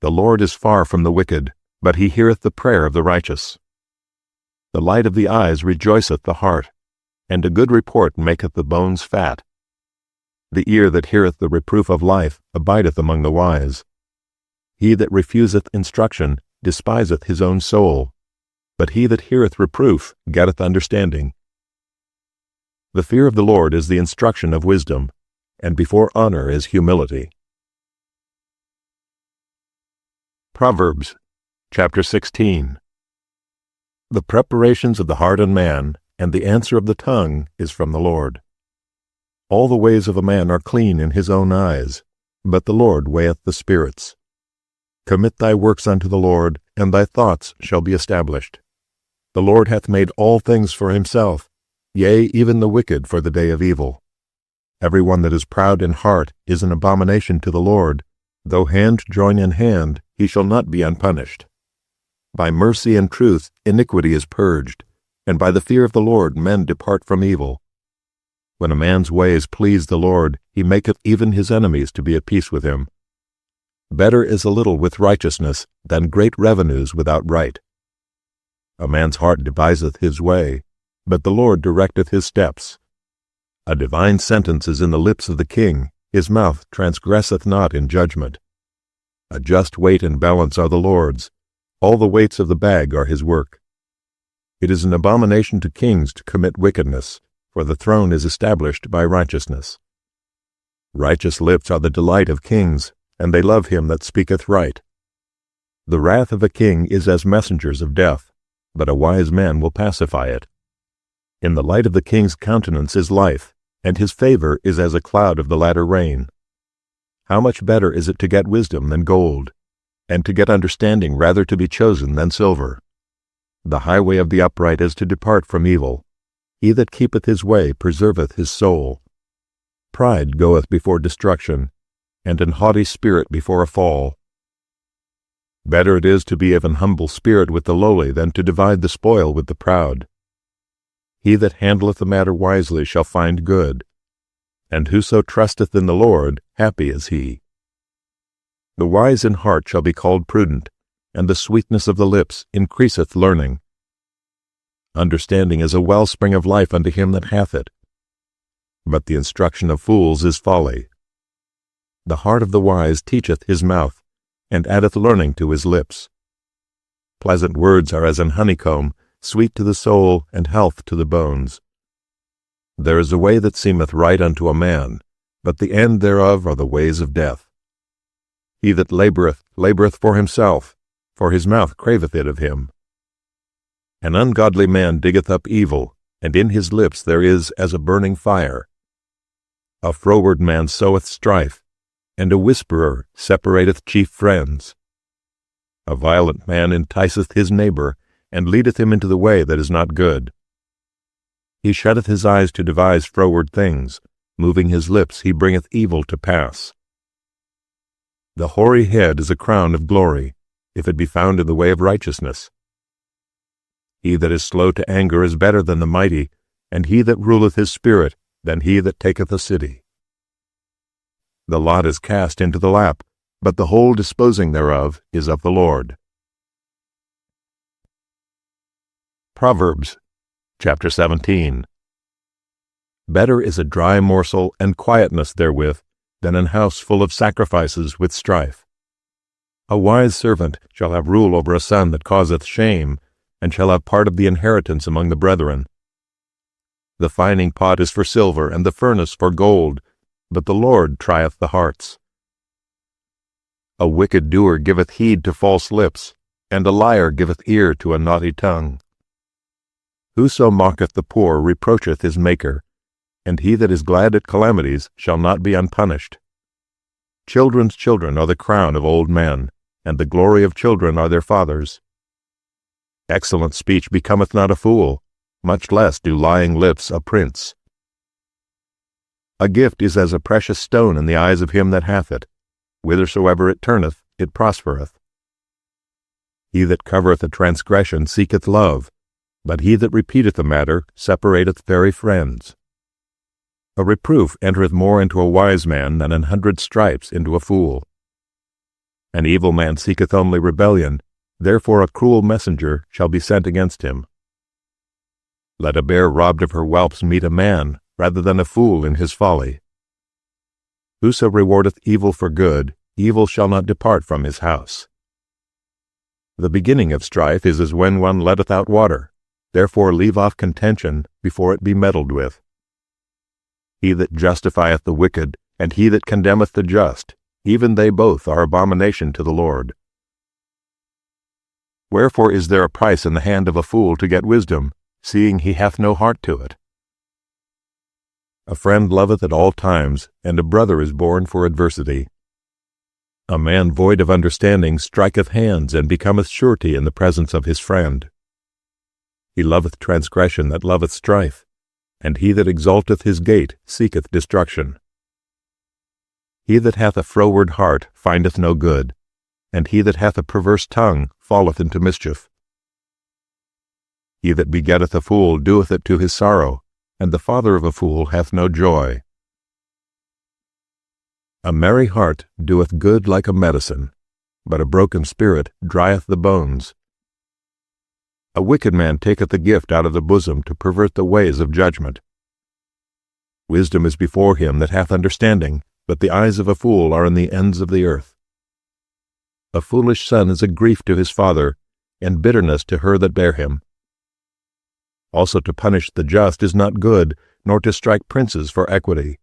The Lord is far from the wicked, but he heareth the prayer of the righteous. The light of the eyes rejoiceth the heart, and a good report maketh the bones fat. The ear that heareth the reproof of life abideth among the wise. He that refuseth instruction despiseth his own soul, but he that heareth reproof getteth understanding. The fear of the Lord is the instruction of wisdom, and before honor is humility. Proverbs, chapter 16. The preparations of the heart and man, and the answer of the tongue is from the Lord. All the ways of a man are clean in his own eyes, but the Lord weigheth the spirits. Commit thy works unto the Lord, and thy thoughts shall be established. The Lord hath made all things for himself, yea, even the wicked for the day of evil. Every one that is proud in heart is an abomination to the Lord. Though hand join in hand, he shall not be unpunished. By mercy and truth iniquity is purged, and by the fear of the Lord men depart from evil. When a man's ways please the Lord, he maketh even his enemies to be at peace with him. Better is a little with righteousness than great revenues without right. A man's heart deviseth his way, but the Lord directeth his steps. A divine sentence is in the lips of the king, his mouth transgresseth not in judgment. A just weight and balance are the Lord's, all the weights of the bag are his work. It is an abomination to kings to commit wickedness, for the throne is established by righteousness. Righteous lips are the delight of kings, and they love him that speaketh right. The wrath of a king is as messengers of death, but a wise man will pacify it. In the light of the king's countenance is life, and his favor is as a cloud of the latter rain. How much better is it to get wisdom than gold, and to get understanding rather to be chosen than silver. The highway of the upright is to depart from evil. He that keepeth his way preserveth his soul. Pride goeth before destruction, and an haughty spirit before a fall. Better it is to be of an humble spirit with the lowly than to divide the spoil with the proud. He that handleth the matter wisely shall find good, and whoso trusteth in the Lord, happy is he. The wise in heart shall be called prudent, and the sweetness of the lips increaseth learning. Understanding is a wellspring of life unto him that hath it, but the instruction of fools is folly. The heart of the wise teacheth his mouth, and addeth learning to his lips. Pleasant words are as an honeycomb, sweet to the soul, and health to the bones. There is a way that seemeth right unto a man, but the end thereof are the ways of death. He that laboureth, laboureth for himself, for his mouth craveth it of him. An ungodly man diggeth up evil, and in his lips there is as a burning fire. A froward man soweth strife, and a whisperer separateth chief friends. A violent man enticeth his neighbor, and leadeth him into the way that is not good. He shutteth his eyes to devise froward things, moving his lips he bringeth evil to pass. The hoary head is a crown of glory, if it be found in the way of righteousness. He that is slow to anger is better than the mighty, and he that ruleth his spirit than he that taketh a city. The lot is cast into the lap, but the whole disposing thereof is of the Lord. Proverbs, chapter 17. Better is a dry morsel and quietness therewith than an house full of sacrifices with strife. A wise servant shall have rule over a son that causeth shame, and shall have part of the inheritance among the brethren. The fining pot is for silver, and the furnace for gold, but the Lord trieth the hearts. A wicked doer giveth heed to false lips, and a liar giveth ear to a naughty tongue. Whoso mocketh the poor reproacheth his Maker, and he that is glad at calamities shall not be unpunished. Children's children are the crown of old men, and the glory of children are their fathers. Excellent speech becometh not a fool, much less do lying lips a prince. A gift is as a precious stone in the eyes of him that hath it. Whithersoever it turneth, it prospereth. He that covereth a transgression seeketh love, but he that repeateth a matter separateth very friends. A reproof entereth more into a wise man than 100 stripes into a fool. An evil man seeketh only rebellion, therefore a cruel messenger shall be sent against him. Let a bear robbed of her whelps meet a man, rather than a fool in his folly. Whoso rewardeth evil for good, evil shall not depart from his house. The beginning of strife is as when one letteth out water, therefore leave off contention before it be meddled with. He that justifieth the wicked, and he that condemneth the just, even they both are abomination to the Lord. Wherefore is there a price in the hand of a fool to get wisdom, seeing he hath no heart to it? A friend loveth at all times, and a brother is born for adversity. A man void of understanding striketh hands, and becometh surety in the presence of his friend. He loveth transgression that loveth strife, and he that exalteth his gate seeketh destruction. He that hath a froward heart findeth no good, and he that hath a perverse tongue falleth into mischief. He that begetteth a fool doeth it to his sorrow, and the father of a fool hath no joy. A merry heart doeth good like a medicine, but a broken spirit drieth the bones. A wicked man taketh the gift out of the bosom to pervert the ways of judgment. Wisdom is before him that hath understanding, but the eyes of a fool are in the ends of the earth. A foolish son is a grief to his father, and bitterness to her that bare him. Also to punish the just is not good, nor to strike princes for equity.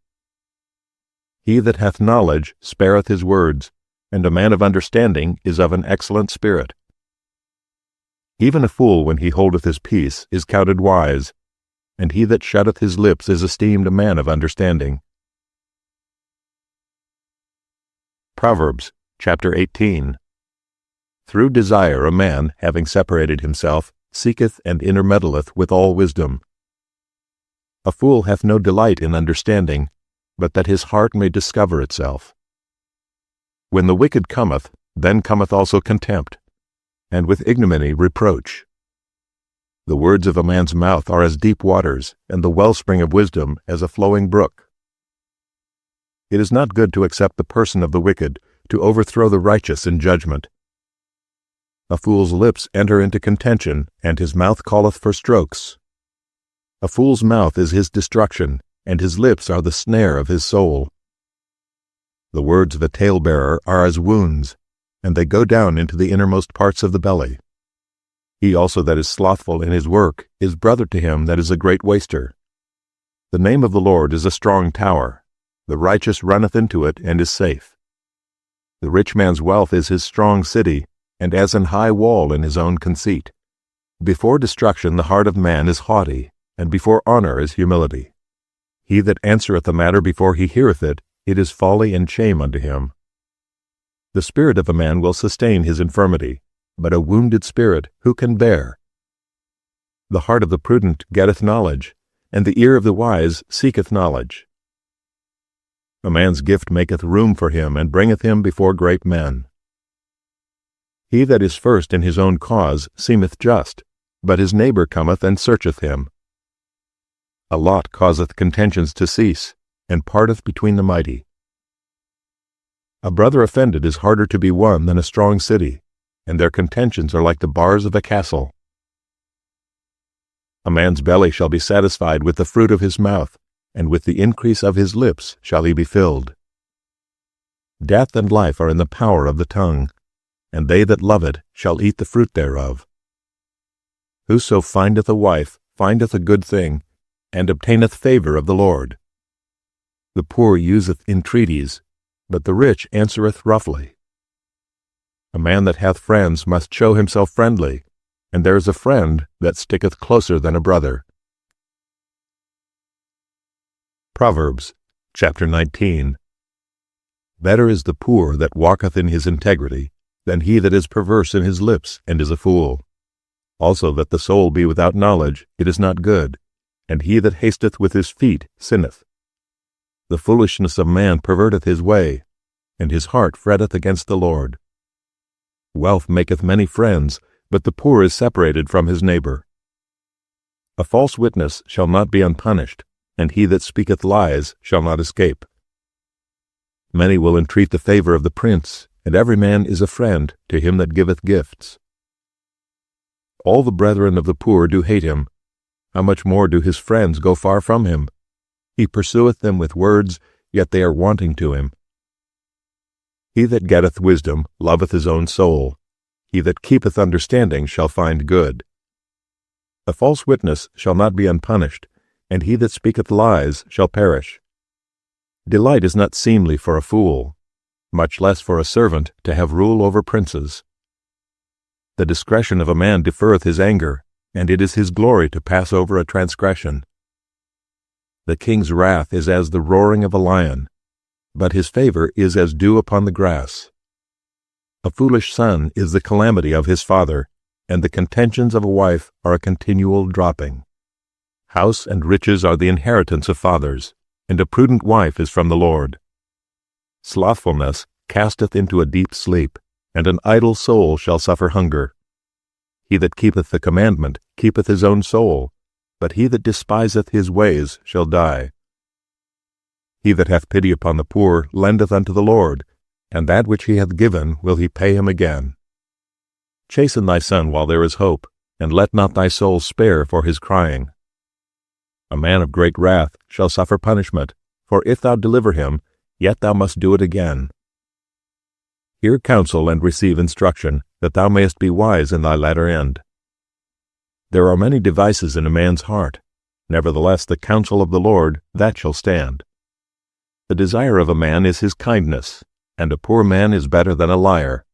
He that hath knowledge spareth his words, and a man of understanding is of an excellent spirit. Even a fool when he holdeth his peace is counted wise, and he that shutteth his lips is esteemed a man of understanding. Proverbs, chapter 18. Through desire a man, having separated himself, seeketh and intermeddleth with all wisdom. A fool hath no delight in understanding, but that his heart may discover itself. When the wicked cometh, then cometh also contempt, and with ignominy reproach. The words of a man's mouth are as deep waters, and the wellspring of wisdom as a flowing brook. It is not good to accept the person of the wicked, to overthrow the righteous in judgment. A fool's lips enter into contention, and his mouth calleth for strokes. A fool's mouth is his destruction, and his lips are the snare of his soul. The words of a talebearer are as wounds, and they go down into the innermost parts of the belly. He also that is slothful in his work is brother to him that is a great waster. The name of the Lord is a strong tower. The righteous runneth into it and is safe. The rich man's wealth is his strong city, and as an high wall in his own conceit. Before destruction the heart of man is haughty, and before honor is humility. He that answereth a matter before he heareth it, it is folly and shame unto him. The spirit of a man will sustain his infirmity, but a wounded spirit who can bear? The heart of the prudent getteth knowledge, and the ear of the wise seeketh knowledge. A man's gift maketh room for him, and bringeth him before great men. He that is first in his own cause seemeth just, but his neighbor cometh and searcheth him. A lot causeth contentions to cease, and parteth between the mighty. A brother offended is harder to be won than a strong city, and their contentions are like the bars of a castle. A man's belly shall be satisfied with the fruit of his mouth, and with the increase of his lips shall he be filled. Death and life are in the power of the tongue, and they that love it shall eat the fruit thereof. Whoso findeth a wife findeth a good thing, and obtaineth favor of the Lord. The poor useth entreaties, but the rich answereth roughly. A man that hath friends must show himself friendly, and there is a friend that sticketh closer than a brother. Proverbs, chapter 19. Better is the poor that walketh in his integrity, than he that is perverse in his lips and is a fool. Also that the soul be without knowledge, it is not good, and he that hasteth with his feet sinneth. The foolishness of man perverteth his way, and his heart fretteth against the Lord. Wealth maketh many friends, but the poor is separated from his neighbor. A false witness shall not be unpunished, and he that speaketh lies shall not escape. Many will entreat the favor of the prince, and every man is a friend to him that giveth gifts. All the brethren of the poor do hate him. How much more do his friends go far from him? He pursueth them with words, yet they are wanting to him. He that getteth wisdom loveth his own soul. He that keepeth understanding shall find good. A false witness shall not be unpunished, and he that speaketh lies shall perish. Delight is not seemly for a fool, much less for a servant to have rule over princes. The discretion of a man deferreth his anger, and it is his glory to pass over a transgression. The king's wrath is as the roaring of a lion, but his favor is as dew upon the grass. A foolish son is the calamity of his father, and the contentions of a wife are a continual dropping. House and riches are the inheritance of fathers, and a prudent wife is from the Lord. Slothfulness casteth into a deep sleep, and an idle soul shall suffer hunger. He that keepeth the commandment keepeth his own soul, but he that despiseth his ways shall die. He that hath pity upon the poor lendeth unto the Lord, and that which he hath given will he pay him again. Chasten thy son while there is hope, and let not thy soul spare for his crying. A man of great wrath shall suffer punishment, for if thou deliver him, yet thou must do it again. Hear counsel and receive instruction, that thou mayest be wise in thy latter end. There are many devices in a man's heart, nevertheless the counsel of the Lord, that shall stand. The desire of a man is his kindness, and a poor man is better than a liar.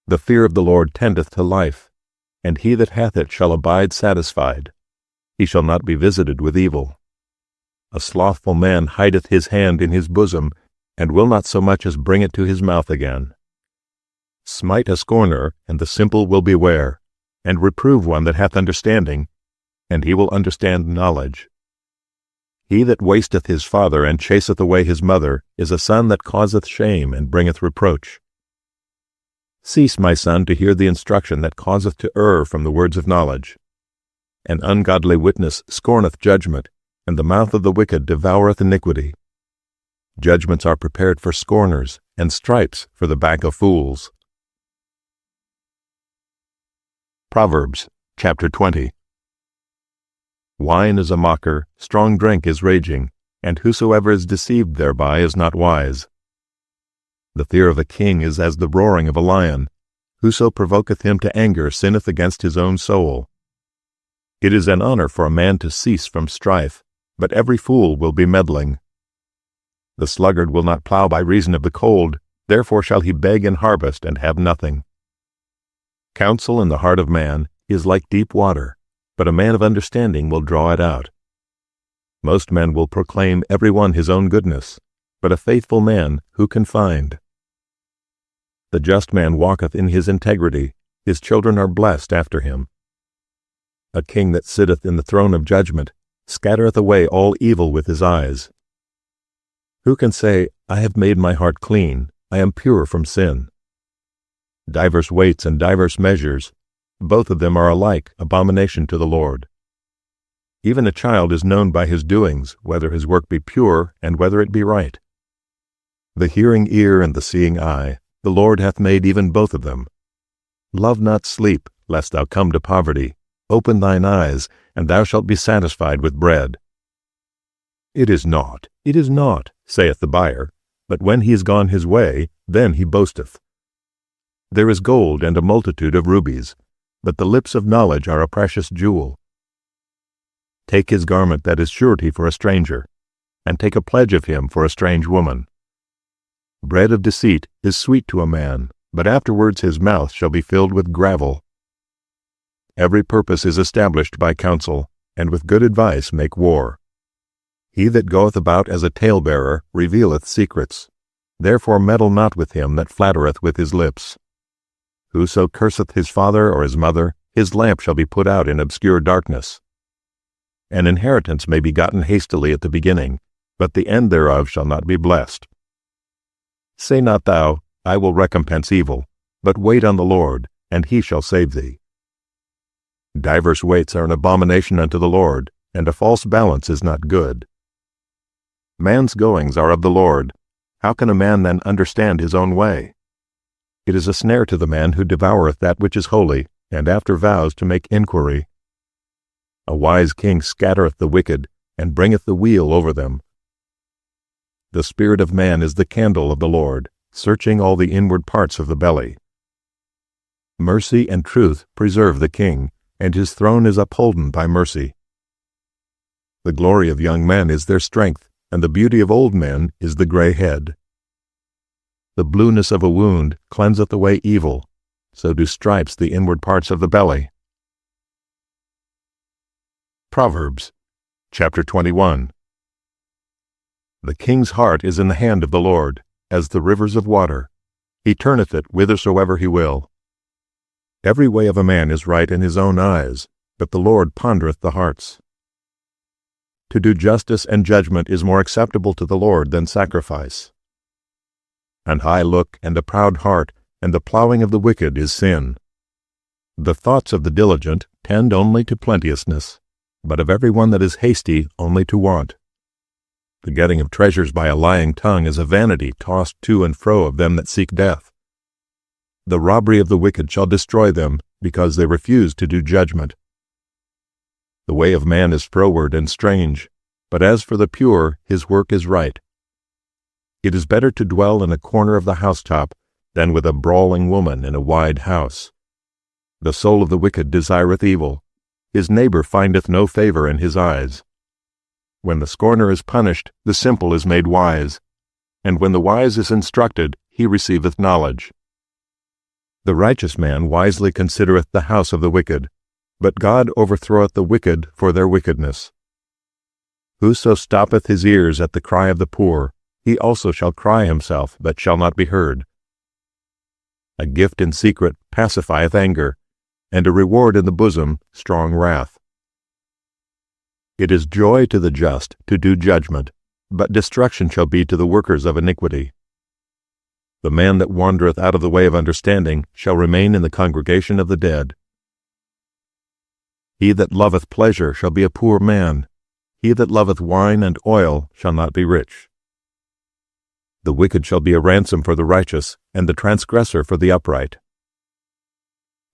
The fear of the Lord tendeth to life, and he that hath it shall abide satisfied. He shall not be visited with evil. A slothful man hideth his hand in his bosom, and will not so much as bring it to his mouth again. Smite a scorner, and the simple will beware, and reprove one that hath understanding, and he will understand knowledge. He that wasteth his father and chaseth away his mother is a son that causeth shame and bringeth reproach. Cease, my son, to hear the instruction that causeth to err from the words of knowledge. An ungodly witness scorneth judgment, and the mouth of the wicked devoureth iniquity. Judgments are prepared for scorners, and stripes for the back of fools. Proverbs, chapter 20. Wine is a mocker, strong drink is raging, and whosoever is deceived thereby is not wise. The fear of a king is as the roaring of a lion. Whoso provoketh him to anger sinneth against his own soul. It is an honor for a man to cease from strife, but every fool will be meddling. The sluggard will not plow by reason of the cold, therefore shall he beg in harvest and have nothing. Counsel in the heart of man is like deep water, but a man of understanding will draw it out. Most men will proclaim every one his own goodness, but a faithful man who can find? The just man walketh in his integrity, his children are blessed after him. A king that sitteth in the throne of judgment scattereth away all evil with his eyes. Who can say, I have made my heart clean, I am pure from sin? Divers weights and divers measures, both of them are alike abomination to the Lord. Even a child is known by his doings, whether his work be pure and whether it be right. The hearing ear and the seeing eye, the Lord hath made even both of them. Love not sleep, lest thou come to poverty. Open thine eyes, and thou shalt be satisfied with bread. It is naught, saith the buyer, but when he is gone his way, then he boasteth. There is gold and a multitude of rubies, but the lips of knowledge are a precious jewel. Take his garment that is surety for a stranger, and take a pledge of him for a strange woman. Bread of deceit is sweet to a man, but afterwards his mouth shall be filled with gravel. Every purpose is established by counsel, and with good advice make war. He that goeth about as a talebearer revealeth secrets. Therefore meddle not with him that flattereth with his lips. Whoso curseth his father or his mother, his lamp shall be put out in obscure darkness. An inheritance may be gotten hastily at the beginning, but the end thereof shall not be blessed. Say not thou, I will recompense evil, but wait on the Lord, and he shall save thee. Divers weights are an abomination unto the Lord, and a false balance is not good. Man's goings are of the Lord. How can a man then understand his own way? It is a snare to the man who devoureth that which is holy, and after vows to make inquiry. A wise king scattereth the wicked, and bringeth the wheel over them. The spirit of man is the candle of the Lord, searching all the inward parts of the belly. Mercy and truth preserve the king, and his throne is upholden by mercy. The glory of young men is their strength, and the beauty of old men is the gray head. The blueness of a wound cleanseth away evil, so do stripes the inward parts of the belly. Proverbs, chapter 21. The king's heart is in the hand of the Lord, as the rivers of water. He turneth it whithersoever he will. Every way of a man is right in his own eyes, but the Lord pondereth the hearts. To do justice and judgment is more acceptable to the Lord than sacrifice. An high look and a proud heart, and the plowing of the wicked is sin. The thoughts of the diligent tend only to plenteousness, but of every one that is hasty only to want. The getting of treasures by a lying tongue is a vanity tossed to and fro of them that seek death. The robbery of the wicked shall destroy them, because they refuse to do judgment. The way of man is froward and strange, but as for the pure, his work is right. It is better to dwell in a corner of the housetop than with a brawling woman in a wide house. The soul of the wicked desireth evil. His neighbor findeth no favor in his eyes. When the scorner is punished, the simple is made wise, and when the wise is instructed, he receiveth knowledge. The righteous man wisely considereth the house of the wicked, but God overthroweth the wicked for their wickedness. Whoso stoppeth his ears at the cry of the poor, he also shall cry himself, but shall not be heard. A gift in secret pacifieth anger, and a reward in the bosom strong wrath. It is joy to the just to do judgment, but destruction shall be to the workers of iniquity. The man that wandereth out of the way of understanding shall remain in the congregation of the dead. He that loveth pleasure shall be a poor man. He that loveth wine and oil shall not be rich. The wicked shall be a ransom for the righteous, and the transgressor for the upright.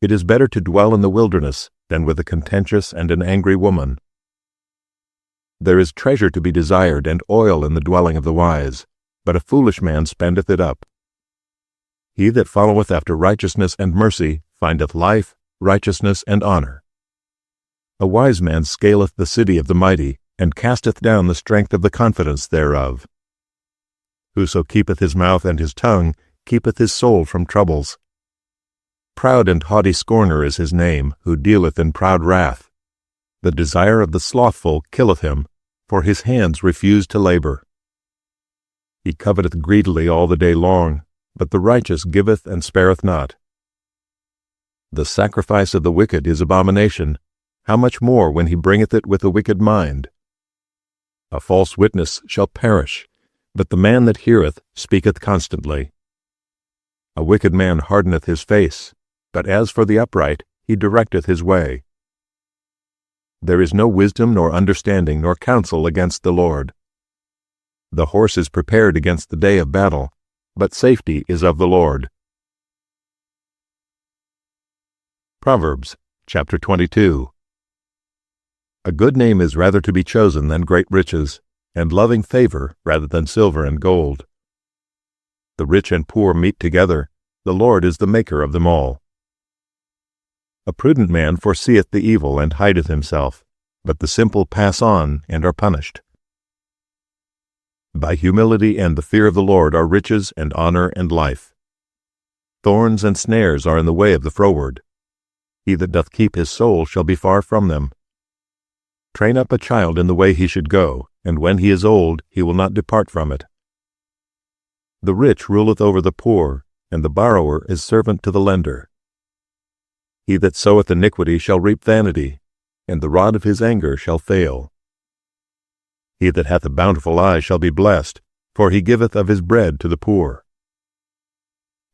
It is better to dwell in the wilderness than with a contentious and an angry woman. There is treasure to be desired and oil in the dwelling of the wise, but a foolish man spendeth it up. He that followeth after righteousness and mercy findeth life, righteousness, and honor. A wise man scaleth the city of the mighty, and casteth down the strength of the confidence thereof. Whoso keepeth his mouth and his tongue keepeth his soul from troubles. Proud and haughty scorner is his name, who dealeth in proud wrath. The desire of the slothful killeth him, for his hands refuse to labor. He coveteth greedily all the day long, but the righteous giveth and spareth not. The sacrifice of the wicked is abomination, how much more when he bringeth it with a wicked mind? A false witness shall perish, but the man that heareth speaketh constantly. A wicked man hardeneth his face, but as for the upright, he directeth his way. There is no wisdom nor understanding nor counsel against the Lord. The horse is prepared against the day of battle, but safety is of the Lord. Proverbs, chapter 22. A good name is rather to be chosen than great riches, and loving favor rather than silver and gold. The rich and poor meet together, the Lord is the maker of them all. A prudent man foreseeth the evil and hideth himself, but the simple pass on and are punished. By humility and the fear of the Lord are riches and honor and life. Thorns and snares are in the way of the froward. He that doth keep his soul shall be far from them. Train up a child in the way he should go, and when he is old, he will not depart from it. The rich ruleth over the poor, and the borrower is servant to the lender. He that soweth iniquity shall reap vanity, and the rod of his anger shall fail. He that hath a bountiful eye shall be blessed, for he giveth of his bread to the poor.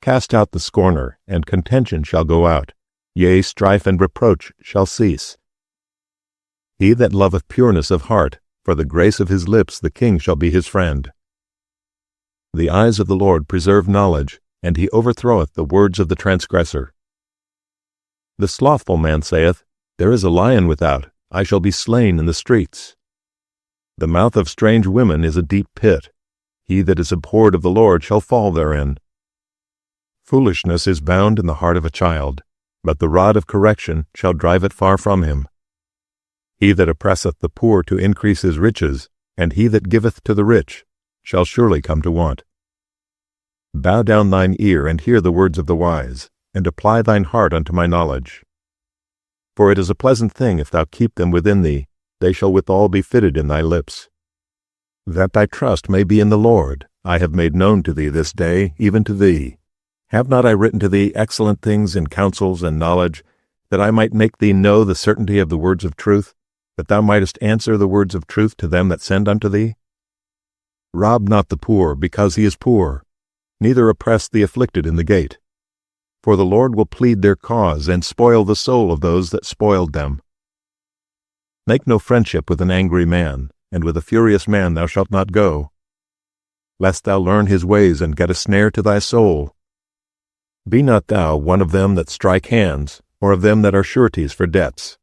Cast out the scorner, and contention shall go out, yea, strife and reproach shall cease. He that loveth pureness of heart, for the grace of his lips the king shall be his friend. The eyes of the Lord preserve knowledge, and he overthroweth the words of the transgressor. The slothful man saith, There is a lion without, I shall be slain in the streets. The mouth of strange women is a deep pit. He that is abhorred of the Lord shall fall therein. Foolishness is bound in the heart of a child, but the rod of correction shall drive it far from him. He that oppresseth the poor to increase his riches, and he that giveth to the rich, shall surely come to want. Bow down thine ear, and hear the words of the wise, and apply thine heart unto my knowledge. For it is a pleasant thing if thou keep them within thee, they shall withal be fitted in thy lips. That thy trust may be in the Lord, I have made known to thee this day, even to thee. Have not I written to thee excellent things in counsels and knowledge, that I might make thee know the certainty of the words of truth, that thou mightest answer the words of truth to them that send unto thee? Rob not the poor, because he is poor, neither oppress the afflicted in the gate. For the Lord will plead their cause, and spoil the soul of those that spoiled them. Make no friendship with an angry man, and with a furious man thou shalt not go, lest thou learn his ways and get a snare to thy soul. Be not thou one of them that strike hands, or of them that are sureties for debts.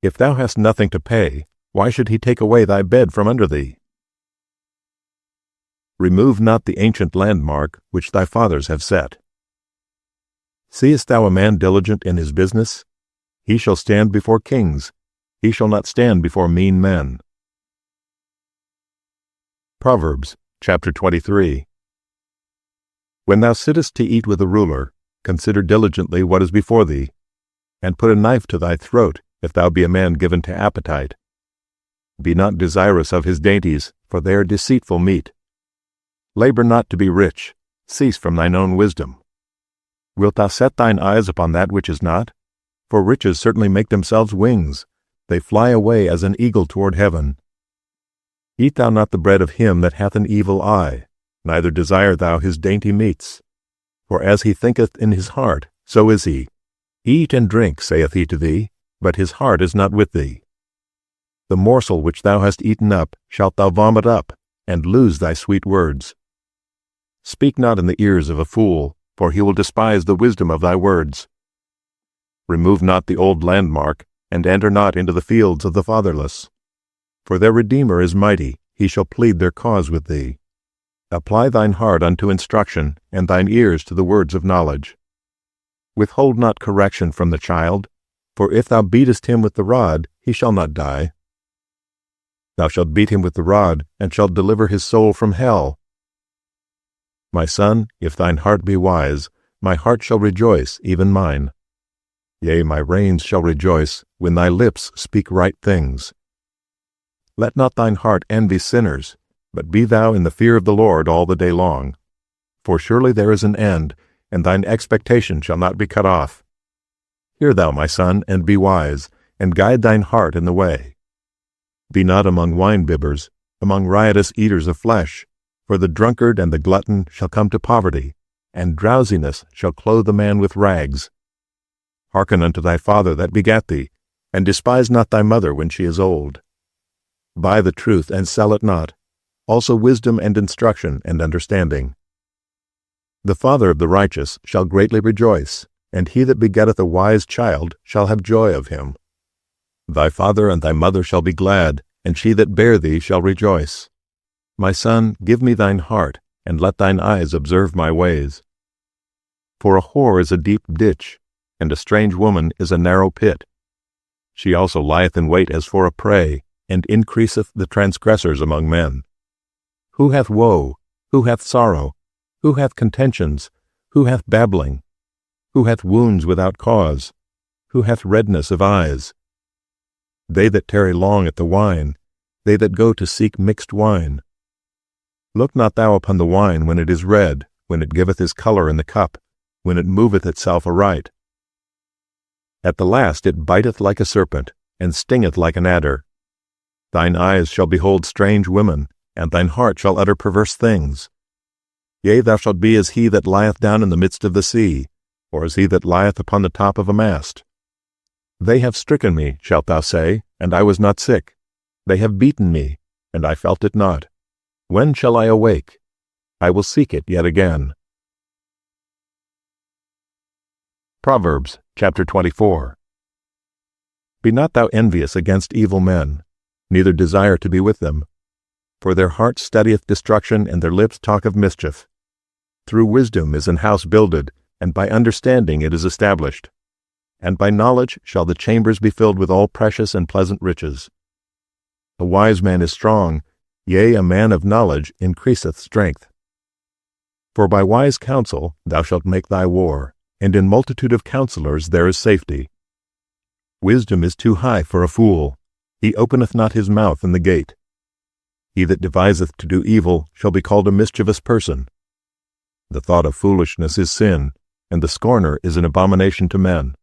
If thou hast nothing to pay, why should he take away thy bed from under thee? Remove not the ancient landmark which thy fathers have set. Seest thou a man diligent in his business? He shall stand before kings. He shall not stand before mean men. Proverbs chapter 23. When thou sittest to eat with a ruler, consider diligently what is before thee, and put a knife to thy throat, if thou be a man given to appetite. Be not desirous of his dainties, for they are deceitful meat. Labor not to be rich, cease from thine own wisdom. Wilt thou set thine eyes upon that which is not? For riches certainly make themselves wings, they fly away as an eagle toward heaven. Eat thou not the bread of him that hath an evil eye, neither desire thou his dainty meats. For as he thinketh in his heart, so is he. Eat and drink, saith he to thee, but his heart is not with thee. The morsel which thou hast eaten up shalt thou vomit up, and lose thy sweet words. Speak not in the ears of a fool, for he will despise the wisdom of thy words. Remove not the old landmark, and enter not into the fields of the fatherless. For their Redeemer is mighty, he shall plead their cause with thee. Apply thine heart unto instruction, and thine ears to the words of knowledge. Withhold not correction from the child, for if thou beatest him with the rod, he shall not die. Thou shalt beat him with the rod, and shalt deliver his soul from hell. My son, if thine heart be wise, my heart shall rejoice, even mine. Yea, my reins shall rejoice, when thy lips speak right things. Let not thine heart envy sinners, but be thou in the fear of the Lord all the day long. For surely there is an end, and thine expectation shall not be cut off. Hear thou, my son, and be wise, and guide thine heart in the way. Be not among wine-bibbers, among riotous eaters of flesh, for the drunkard and the glutton shall come to poverty, and drowsiness shall clothe a man with rags. Hearken unto thy father that begat thee, and despise not thy mother when she is old. Buy the truth and sell it not, also wisdom and instruction and understanding. The father of the righteous shall greatly rejoice, and he that begetteth a wise child shall have joy of him. Thy father and thy mother shall be glad, and she that bare thee shall rejoice. My son, give me thine heart, and let thine eyes observe my ways. For a whore is a deep ditch, and a strange woman is a narrow pit. She also lieth in wait as for a prey, and increaseth the transgressors among men. Who hath woe? Who hath sorrow? Who hath contentions? Who hath babbling? Who hath wounds without cause? Who hath redness of eyes? They that tarry long at the wine, they that go to seek mixed wine. Look not thou upon the wine when it is red, when it giveth his color in the cup, when it moveth itself aright. At the last it biteth like a serpent, and stingeth like an adder. Thine eyes shall behold strange women, and thine heart shall utter perverse things. Yea, thou shalt be as he that lieth down in the midst of the sea, or as he that lieth upon the top of a mast. They have stricken me, shalt thou say, and I was not sick. They have beaten me, and I felt it not. When shall I awake? I will seek it yet again. Proverbs chapter 24. Be not thou envious against evil men, neither desire to be with them. For their heart studieth destruction, and their lips talk of mischief. Through wisdom is an house builded, and by understanding it is established. And by knowledge shall the chambers be filled with all precious and pleasant riches. A wise man is strong, yea, a man of knowledge increaseth strength. For by wise counsel thou shalt make thy war, and in multitude of counselors there is safety. Wisdom is too high for a fool. He openeth not his mouth in the gate. He that deviseth to do evil shall be called a mischievous person. The thought of foolishness is sin, and the scorner is an abomination to men.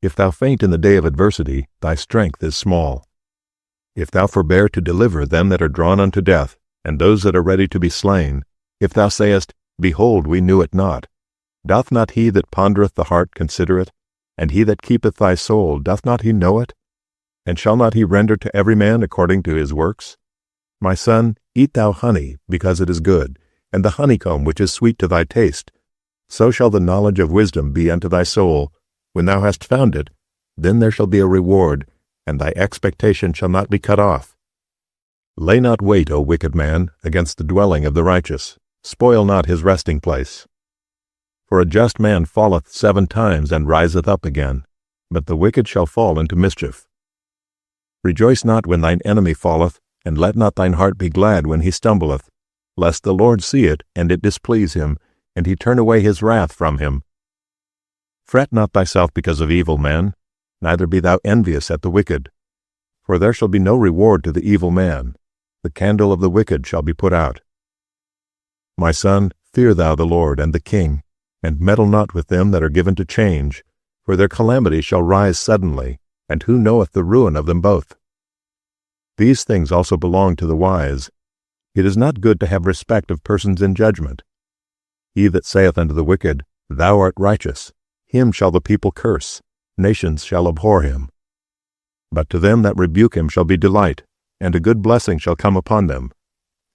If thou faint in the day of adversity, thy strength is small. If thou forbear to deliver them that are drawn unto death, and those that are ready to be slain, if thou sayest, Behold, we knew it not, doth not he that pondereth the heart consider it? And he that keepeth thy soul, doth not he know it? And shall not he render to every man according to his works? My son, eat thou honey, because it is good, and the honeycomb which is sweet to thy taste. So shall the knowledge of wisdom be unto thy soul. When thou hast found it, then there shall be a reward, and thy expectation shall not be cut off. Lay not wait, O wicked man, against the dwelling of the righteous. Spoil not his resting place. For a just man falleth 7 times and riseth up again, but the wicked shall fall into mischief. Rejoice not when thine enemy falleth, and let not thine heart be glad when he stumbleth, lest the Lord see it, and it displease him, and he turn away his wrath from him. Fret not thyself because of evil men, neither be thou envious at the wicked. For there shall be no reward to the evil man. The candle of the wicked shall be put out. My son, fear thou the Lord and the king, and meddle not with them that are given to change, for their calamity shall rise suddenly, and who knoweth the ruin of them both? These things also belong to the wise. It is not good to have respect of persons in judgment. He that saith unto the wicked, Thou art righteous, him shall the people curse, nations shall abhor him. But to them that rebuke him shall be delight, and a good blessing shall come upon them.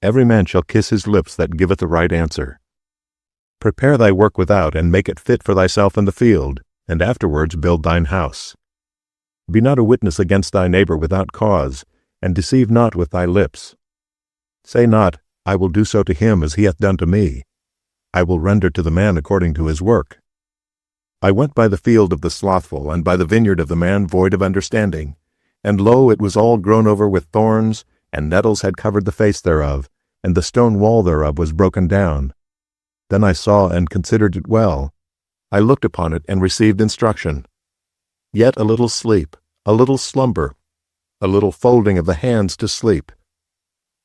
Every man shall kiss his lips that giveth a right answer. Prepare thy work without, and make it fit for thyself in the field, and afterwards build thine house. Be not a witness against thy neighbor without cause, and deceive not with thy lips. Say not, I will do so to him as he hath done to me. I will render to the man according to his work. I went by the field of the slothful, and by the vineyard of the man void of understanding. And lo, it was all grown over with thorns, and nettles had covered the face thereof, and the stone wall thereof was broken down. Then I saw and considered it well. I looked upon it and received instruction. Yet a little sleep, a little slumber, a little folding of the hands to sleep.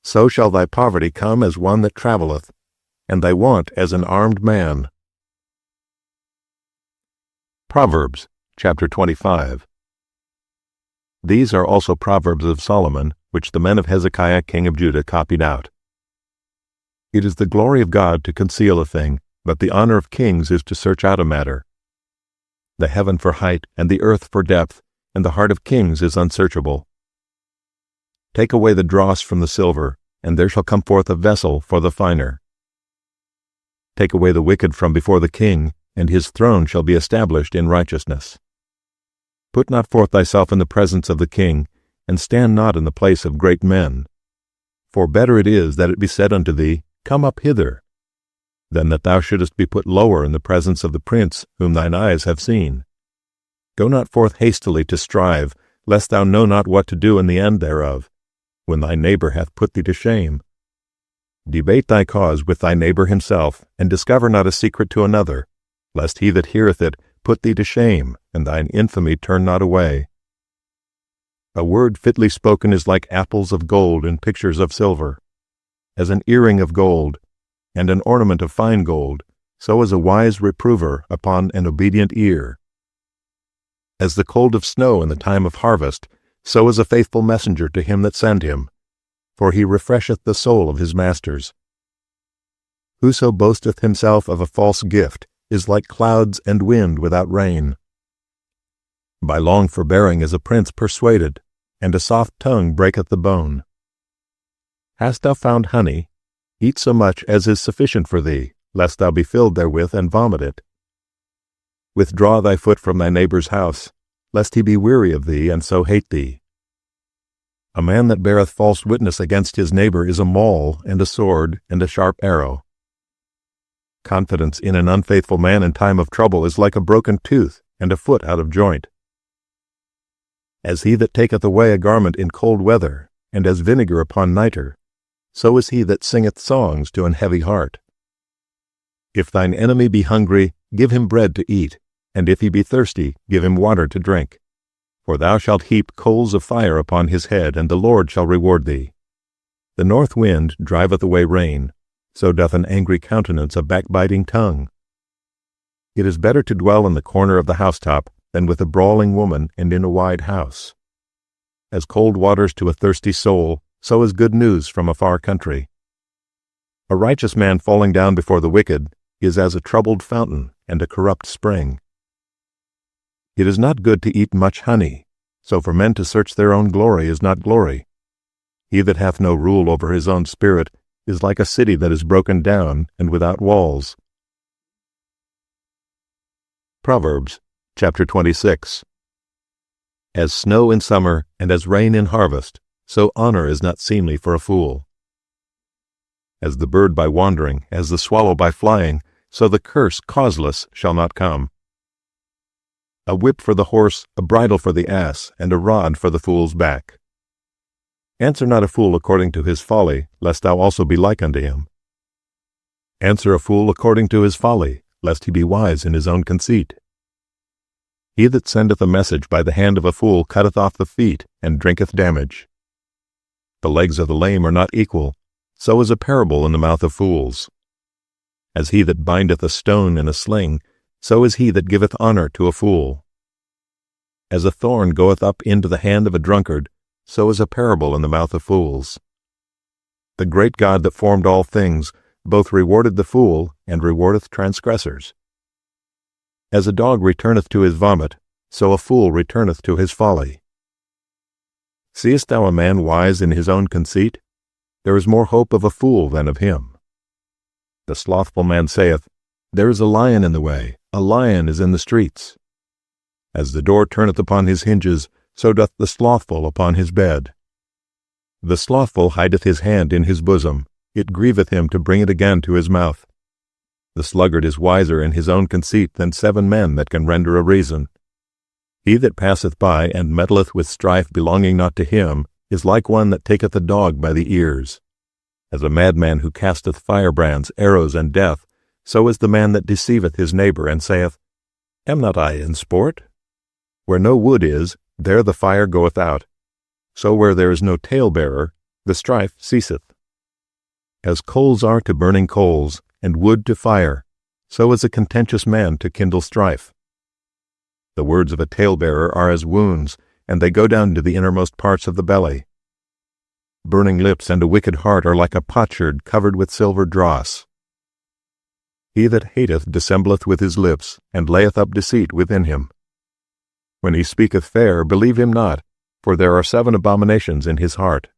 So shall thy poverty come as one that travelleth, and thy want as an armed man. Proverbs chapter 25. These are also Proverbs of Solomon, which the men of Hezekiah king of Judah copied out. It is the glory of God to conceal a thing, but the honor of kings is to search out a matter. The heaven for height, and the earth for depth, and the heart of kings is unsearchable. Take away the dross from the silver, and there shall come forth a vessel for the finer. Take away the wicked from before the king, and his throne shall be established in righteousness. Put not forth thyself in the presence of the king, and stand not in the place of great men. For better it is that it be said unto thee, Come up hither, than that thou shouldest be put lower in the presence of the prince whom thine eyes have seen. Go not forth hastily to strive, lest thou know not what to do in the end thereof, when thy neighbor hath put thee to shame. Debate thy cause with thy neighbor himself, and discover not a secret to another, lest he that heareth it put thee to shame, and thine infamy turn not away. A word fitly spoken is like apples of gold in pictures of silver. As an earring of gold, and an ornament of fine gold, so is a wise reprover upon an obedient ear. As the cold of snow in the time of harvest, so is a faithful messenger to him that send him, for he refresheth the soul of his masters. Whoso boasteth himself of a false gift is like clouds and wind without rain. By long forbearing is a prince persuaded, and a soft tongue breaketh the bone. Hast thou found honey? Eat so much as is sufficient for thee, lest thou be filled therewith and vomit it. Withdraw thy foot from thy neighbor's house, lest he be weary of thee, and so hate thee. A man that beareth false witness against his neighbor is a maul, and a sword, and a sharp arrow. Confidence in an unfaithful man in time of trouble is like a broken tooth, and a foot out of joint. As he that taketh away a garment in cold weather, and as vinegar upon nitre, so is he that singeth songs to an heavy heart. If thine enemy be hungry, give him bread to eat, and if he be thirsty, give him water to drink. For thou shalt heap coals of fire upon his head, and the Lord shall reward thee. The north wind driveth away rain, so doth an angry countenance a backbiting tongue. It is better to dwell in the corner of the housetop than with a brawling woman and in a wide house. As cold waters to a thirsty soul, so is good news from a far country. A righteous man falling down before the wicked is as a troubled fountain and a corrupt spring. It is not good to eat much honey, so for men to search their own glory is not glory. He that hath no rule over his own spirit is like a city that is broken down and without walls. Proverbs chapter 26. As snow in summer and as rain in harvest, so honor is not seemly for a fool. As the bird by wandering, as the swallow by flying, so the curse causeless shall not come. A whip for the horse, a bridle for the ass, and a rod for the fool's back. Answer not a fool according to his folly, lest thou also be like unto him. Answer a fool according to his folly, lest he be wise in his own conceit. He that sendeth a message by the hand of a fool cutteth off the feet, and drinketh damage. The legs of the lame are not equal, so is a parable in the mouth of fools. As he that bindeth a stone in a sling, so is he that giveth honor to a fool. As a thorn goeth up into the hand of a drunkard, so is a parable in the mouth of fools. The great God that formed all things both rewarded the fool and rewardeth transgressors. As a dog returneth to his vomit, so a fool returneth to his folly. Seest thou a man wise in his own conceit? There is more hope of a fool than of him. The slothful man saith, There is a lion in the way, a lion is in the streets. As the door turneth upon his hinges, so doth the slothful upon his bed. The slothful hideth his hand in his bosom, it grieveth him to bring it again to his mouth. The sluggard is wiser in his own conceit than 7 men that can render a reason. He that passeth by and meddleth with strife belonging not to him is like one that taketh a dog by the ears. As a madman who casteth firebrands, arrows, and death, so is the man that deceiveth his neighbor, and saith, Am not I in sport? Where no wood is, there the fire goeth out. So where there is no talebearer, the strife ceaseth. As coals are to burning coals, and wood to fire, so is a contentious man to kindle strife. The words of a talebearer are as wounds, and they go down to the innermost parts of the belly. Burning lips and a wicked heart are like a potsherd covered with silver dross. He that hateth dissembleth with his lips, and layeth up deceit within him. When he speaketh fair, believe him not, for there are 7 abominations in his heart.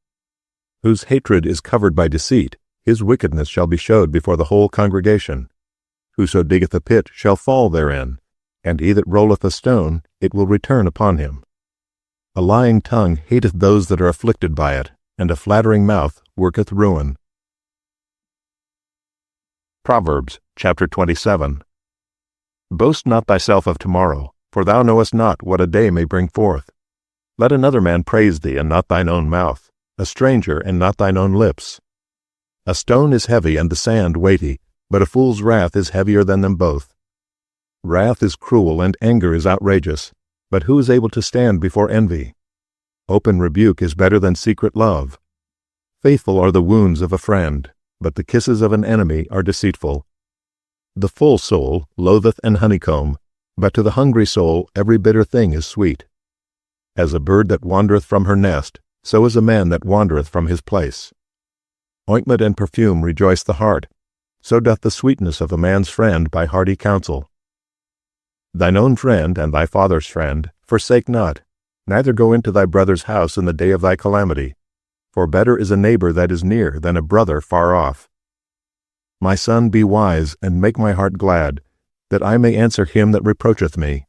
Whose hatred is covered by deceit, his wickedness shall be showed before the whole congregation. Whoso diggeth a pit shall fall therein, and he that rolleth a stone, it will return upon him. A lying tongue hateth those that are afflicted by it, and a flattering mouth worketh ruin. Proverbs chapter 27. Boast not thyself of tomorrow, for thou knowest not what a day may bring forth. Let another man praise thee, and not thine own mouth, a stranger, and not thine own lips. A stone is heavy and the sand weighty, but a fool's wrath is heavier than them both. Wrath is cruel and anger is outrageous, but who is able to stand before envy? Open rebuke is better than secret love. Faithful are the wounds of a friend, but the kisses of an enemy are deceitful. The full soul loatheth an honeycomb, but to the hungry soul every bitter thing is sweet. As a bird that wandereth from her nest, so is a man that wandereth from his place. Ointment and perfume rejoice the heart, so doth the sweetness of a man's friend by hearty counsel. Thine own friend and thy father's friend forsake not, neither go into thy brother's house in the day of thy calamity, for better is a neighbor that is near than a brother far off. My son, be wise, and make my heart glad, that I may answer him that reproacheth me.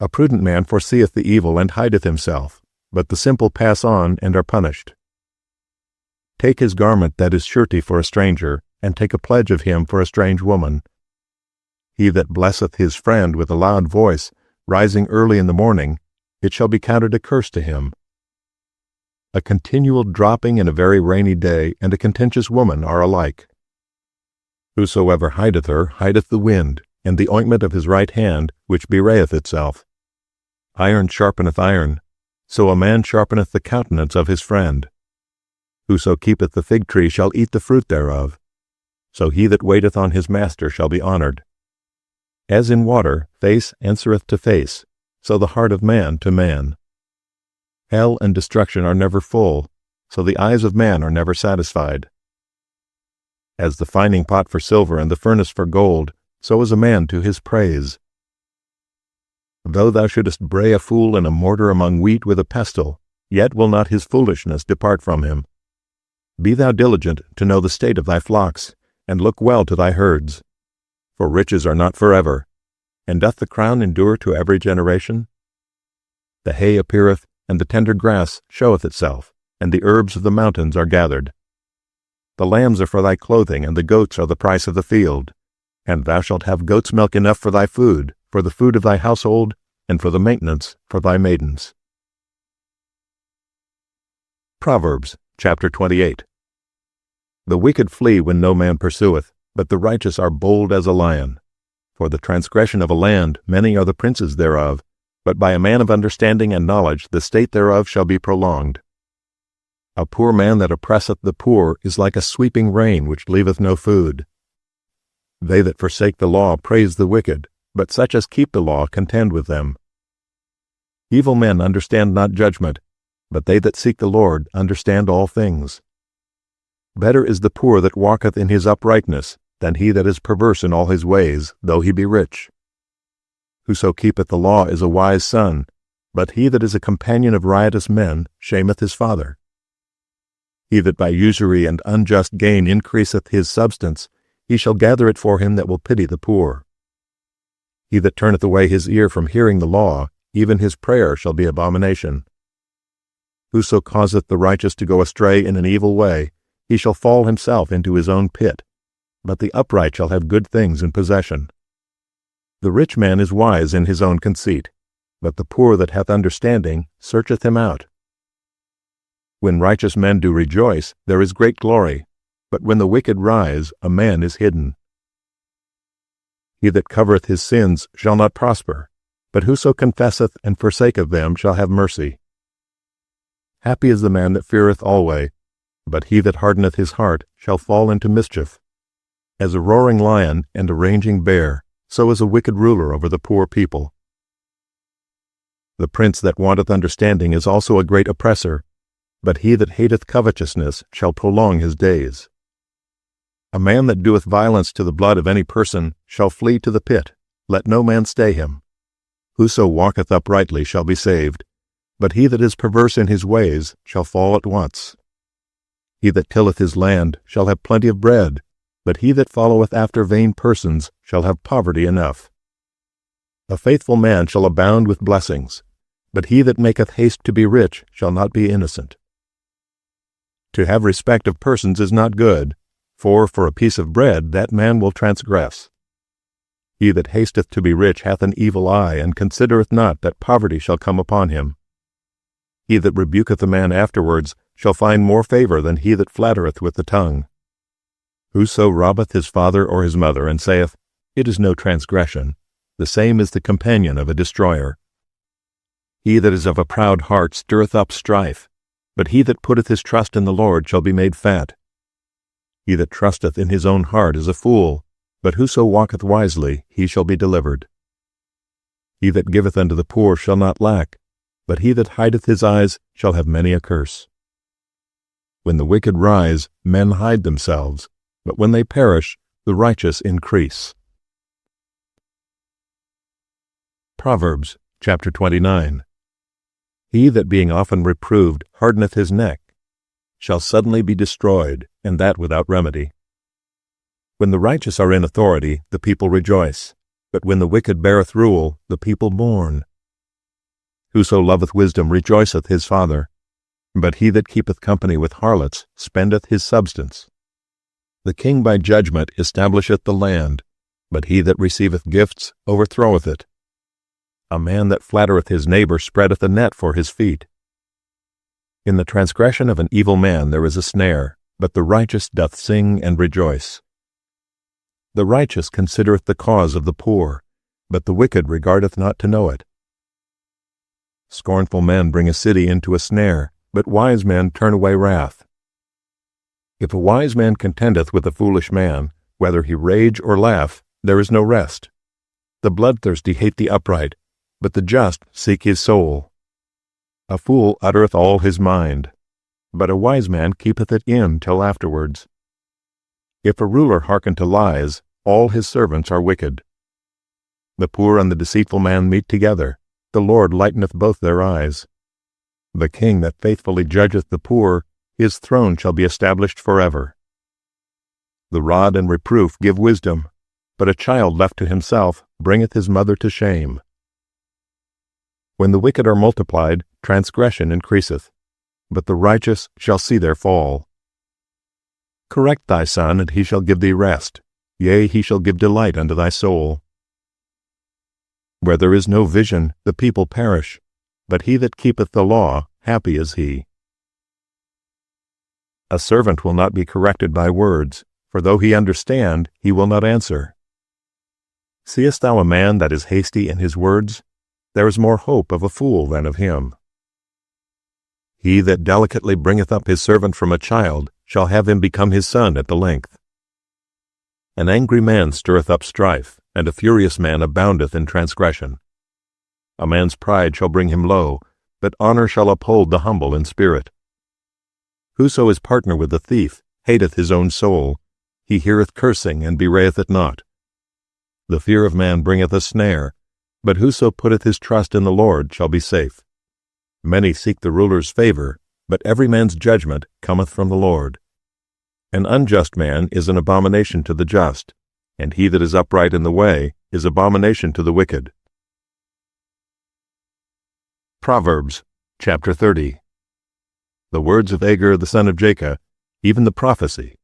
A prudent man foreseeth the evil and hideth himself, but the simple pass on and are punished. Take his garment that is surety for a stranger, and take a pledge of him for a strange woman. He that blesseth his friend with a loud voice, rising early in the morning, it shall be counted a curse to him. A continual dropping in a very rainy day and a contentious woman are alike. Whosoever hideth her hideth the wind, and the ointment of his right hand, which bewrayeth itself. Iron sharpeneth iron, so a man sharpeneth the countenance of his friend. Whoso keepeth the fig tree shall eat the fruit thereof. So he that waiteth on his master shall be honored. As in water face answereth to face, so the heart of man to man. Hell and destruction are never full, so the eyes of man are never satisfied. As the fining pot for silver and the furnace for gold, so is a man to his praise. Though thou shouldest bray a fool in a mortar among wheat with a pestle, yet will not his foolishness depart from him. Be thou diligent to know the state of thy flocks, and look well to thy herds. For riches are not forever, and doth the crown endure to every generation? The hay appeareth, and the tender grass showeth itself, and the herbs of the mountains are gathered. The lambs are for thy clothing, and the goats are the price of the field. And thou shalt have goat's milk enough for thy food, for the food of thy household, and for the maintenance for thy maidens. Proverbs chapter 28. The wicked flee when no man pursueth, but the righteous are bold as a lion. For the transgression of a land many are the princes thereof, but by a man of understanding and knowledge the state thereof shall be prolonged. A poor man that oppresseth the poor is like a sweeping rain which leaveth no food. They that forsake the law praise the wicked, but such as keep the law contend with them. Evil men understand not judgment, but they that seek the Lord understand all things. Better is the poor that walketh in his uprightness, than he that is perverse in all his ways, though he be rich. Whoso keepeth the law is a wise son, but he that is a companion of riotous men shameth his father. He that by usury and unjust gain increaseth his substance, he shall gather it for him that will pity the poor. He that turneth away his ear from hearing the law, even his prayer shall be abomination. Whoso causeth the righteous to go astray in an evil way, he shall fall himself into his own pit, but the upright shall have good things in possession. The rich man is wise in his own conceit, but the poor that hath understanding searcheth him out. When righteous men do rejoice, there is great glory, but when the wicked rise, a man is hidden. He that covereth his sins shall not prosper, but whoso confesseth and forsaketh them shall have mercy. Happy is the man that feareth alway, but he that hardeneth his heart shall fall into mischief. As a roaring lion and a raging bear, so is a wicked ruler over the poor people. The prince that wanteth understanding is also a great oppressor, but he that hateth covetousness shall prolong his days. A man that doeth violence to the blood of any person shall flee to the pit, let no man stay him. Whoso walketh uprightly shall be saved, but he that is perverse in his ways shall fall at once. He that tilleth his land shall have plenty of bread, but he that followeth after vain persons shall have poverty enough. A faithful man shall abound with blessings, but he that maketh haste to be rich shall not be innocent. To have respect of persons is not good, for a piece of bread that man will transgress. He that hasteth to be rich hath an evil eye, and considereth not that poverty shall come upon him. He that rebuketh a man afterwards shall find more favor than he that flattereth with the tongue. Whoso robbeth his father or his mother, and saith, It is no transgression, the same is the companion of a destroyer. He that is of a proud heart stirreth up strife, but he that putteth his trust in the Lord shall be made fat. He that trusteth in his own heart is a fool, but whoso walketh wisely, he shall be delivered. He that giveth unto the poor shall not lack, but he that hideth his eyes shall have many a curse. When the wicked rise, men hide themselves, but when they perish, the righteous increase. Proverbs chapter 29. He that being often reproved hardeneth his neck shall suddenly be destroyed, and that without remedy. When the righteous are in authority, the people rejoice, but when the wicked beareth rule, the people mourn. Whoso loveth wisdom rejoiceth his father, but he that keepeth company with harlots spendeth his substance. The king by judgment establisheth the land, but he that receiveth gifts overthroweth it. A man that flattereth his neighbor spreadeth a net for his feet. In the transgression of an evil man there is a snare, but the righteous doth sing and rejoice. The righteous considereth the cause of the poor, but the wicked regardeth not to know it. Scornful men bring a city into a snare, but wise men turn away wrath. If a wise man contendeth with a foolish man, whether he rage or laugh, there is no rest. The bloodthirsty hate the upright, but the just seek his soul. A fool uttereth all his mind, but a wise man keepeth it in till afterwards. If a ruler hearken to lies, all his servants are wicked. The poor and the deceitful man meet together, the Lord lighteneth both their eyes. The king that faithfully judgeth the poor, his throne shall be established forever. The rod and reproof give wisdom, but a child left to himself bringeth his mother to shame. When the wicked are multiplied, transgression increaseth, but the righteous shall see their fall. Correct thy son, and he shall give thee rest, yea, he shall give delight unto thy soul. Where there is no vision, the people perish, but he that keepeth the law, happy is he. A servant will not be corrected by words, for though he understand, he will not answer. Seest thou a man that is hasty in his words? There is more hope of a fool than of him. He that delicately bringeth up his servant from a child shall have him become his son at the length. An angry man stirreth up strife, and a furious man aboundeth in transgression. A man's pride shall bring him low, but honor shall uphold the humble in spirit. Whoso is partner with the thief hateth his own soul. He heareth cursing, and bewrayeth it not. The fear of man bringeth a snare, but whoso putteth his trust in the Lord shall be safe. Many seek the ruler's favor, but every man's judgment cometh from the Lord. An unjust man is an abomination to the just, and he that is upright in the way is abomination to the wicked. Proverbs chapter 30. The words of Agur the son of Jacob, even the prophecy.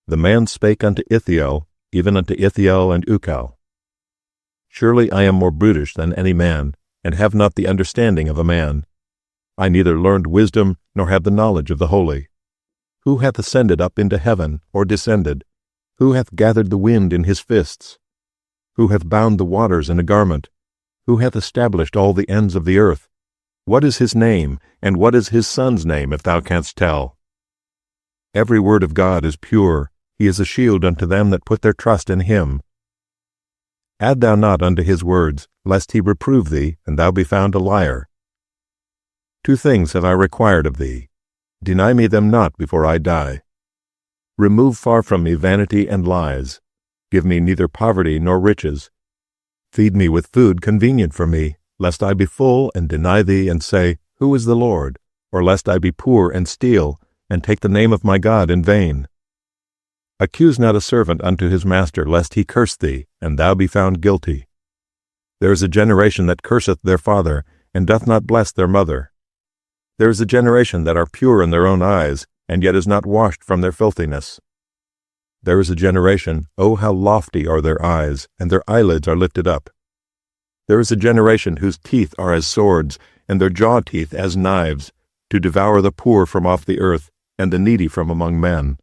The man spake unto Ithiel, even unto Ithiel and Ukal. Surely I am more brutish than any man, and have not the understanding of a man. I neither learned wisdom, nor have the knowledge of the holy. Who hath ascended up into heaven, or descended? Who hath gathered the wind in his fists? Who hath bound the waters in a garment? Who hath established all the ends of the earth? What is his name, and what is his son's name, if thou canst tell? Every word of God is pure. He is a shield unto them that put their trust in him. Add thou not unto his words, lest he reprove thee, and thou be found a liar. 2 things have I required of thee. Deny me them not before I die. Remove far from me vanity and lies. Give me neither poverty nor riches. Feed me with food convenient for me, lest I be full and deny thee and say, Who is the Lord? Or lest I be poor and steal, and take the name of my God in vain. Accuse not a servant unto his master, lest he curse thee, and thou be found guilty. There is a generation that curseth their father, and doth not bless their mother. There is a generation that are pure in their own eyes, and yet is not washed from their filthiness. There is a generation, oh, how lofty are their eyes, and their eyelids are lifted up. There is a generation whose teeth are as swords, and their jaw teeth as knives, to devour the poor from off the earth, and the needy from among men.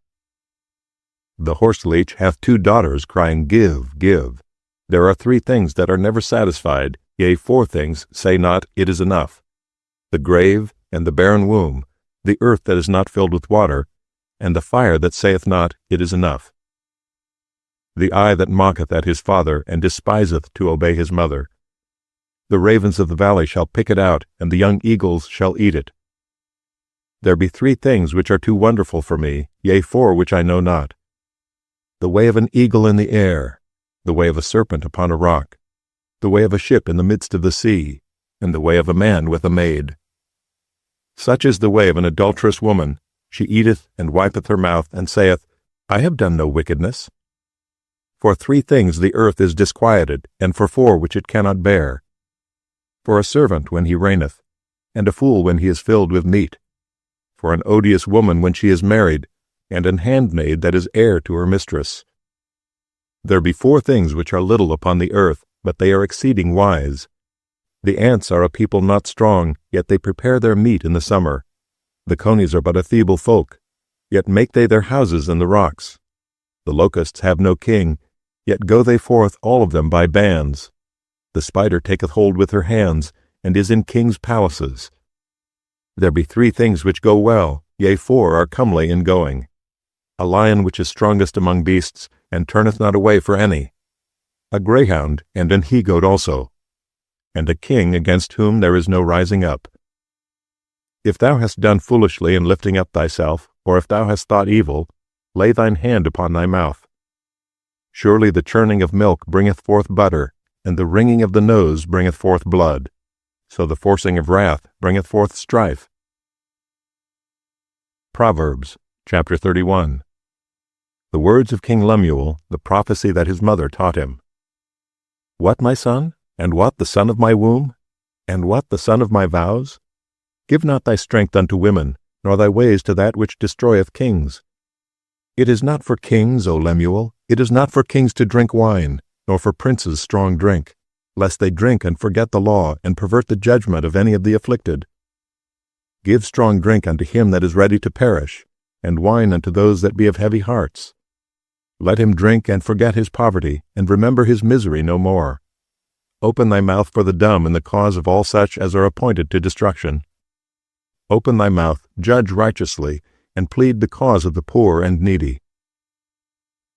The horseleech hath 2 daughters, crying, Give, give. There are 3 things that are never satisfied, yea, 4 things say not, It is enough. The grave, and the barren womb, the earth that is not filled with water, and the fire that saith not, It is enough. The eye that mocketh at his father, and despiseth to obey his mother. The ravens of the valley shall pick it out, and the young eagles shall eat it. There be 3 things which are too wonderful for me, yea, 4 which I know not. The way of an eagle in the air, the way of a serpent upon a rock, the way of a ship in the midst of the sea, and the way of a man with a maid. Such is the way of an adulterous woman. She eateth and wipeth her mouth, and saith, I have done no wickedness. For 3 things the earth is disquieted, and for 4 which it cannot bear. For a servant when he reigneth, and a fool when he is filled with meat. For an odious woman when she is married, and an handmaid that is heir to her mistress. There be 4 things which are little upon the earth, but they are exceeding wise. The ants are a people not strong, yet they prepare their meat in the summer. The conies are but a feeble folk, yet make they their houses in the rocks. The locusts have no king, yet go they forth all of them by bands. The spider taketh hold with her hands, and is in kings' palaces. There be 3 things which go well, yea, 4 are comely in going. A lion which is strongest among beasts, and turneth not away for any. A greyhound, and an he-goat also. And a king against whom there is no rising up. If thou hast done foolishly in lifting up thyself, or if thou hast thought evil, lay thine hand upon thy mouth. Surely the churning of milk bringeth forth butter, and the wringing of the nose bringeth forth blood. So the forcing of wrath bringeth forth strife. Proverbs, chapter 31. The words of King Lemuel, the prophecy that his mother taught him. What, my son? And what the son of my womb? And what the son of my vows? Give not thy strength unto women, nor thy ways to that which destroyeth kings. It is not for kings, O Lemuel, it is not for kings to drink wine, nor for princes strong drink, lest they drink and forget the law, and pervert the judgment of any of the afflicted. Give strong drink unto him that is ready to perish, and wine unto those that be of heavy hearts. Let him drink and forget his poverty, and remember his misery no more. Open thy mouth for the dumb in the cause of all such as are appointed to destruction. Open thy mouth, judge righteously, and plead the cause of the poor and needy.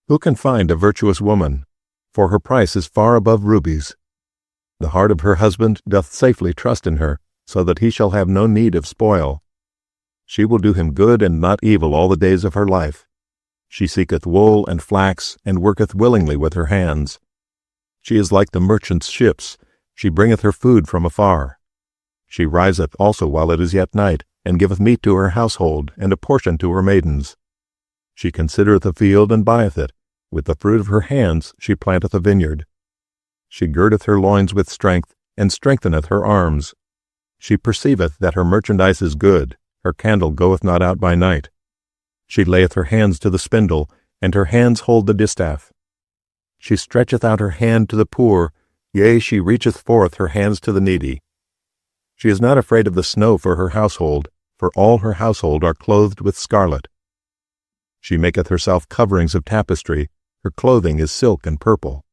Who can find a virtuous woman? For her price is far above rubies. The heart of her husband doth safely trust in her, so that he shall have no need of spoil. She will do him good and not evil all the days of her life. She seeketh wool and flax, and worketh willingly with her hands. She is like the merchant's ships, she bringeth her food from afar. She riseth also while it is yet night, and giveth meat to her household, and a portion to her maidens. She considereth a field, and buyeth it. With the fruit of her hands she planteth a vineyard. She girdeth her loins with strength, and strengtheneth her arms. She perceiveth that her merchandise is good, her candle goeth not out by night. She layeth her hands to the spindle, and her hands hold the distaff. She stretcheth out her hand to the poor, yea, she reacheth forth her hands to the needy. She is not afraid of the snow for her household, for all her household are clothed with scarlet. She maketh herself coverings of tapestry, her clothing is silk and purple.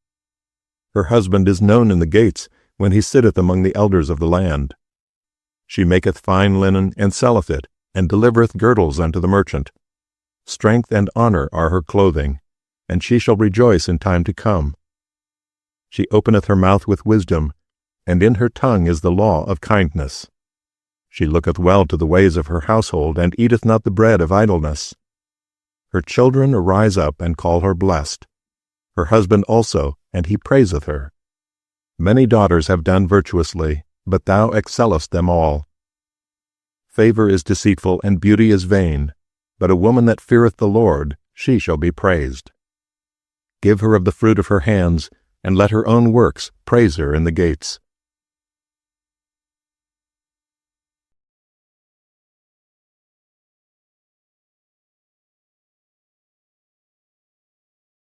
Her husband is known in the gates, when he sitteth among the elders of the land. She maketh fine linen, and selleth it, and delivereth girdles unto the merchant. Strength and honor are her clothing, and she shall rejoice in time to come. She openeth her mouth with wisdom, and in her tongue is the law of kindness. She looketh well to the ways of her household, and eateth not the bread of idleness. Her children arise up and call her blessed. Her husband also, and he praiseth her. Many daughters have done virtuously, but thou excellest them all. Favor is deceitful, and beauty is vain, but a woman that feareth the Lord, she shall be praised. Give her of the fruit of her hands, and let her own works praise her in the gates.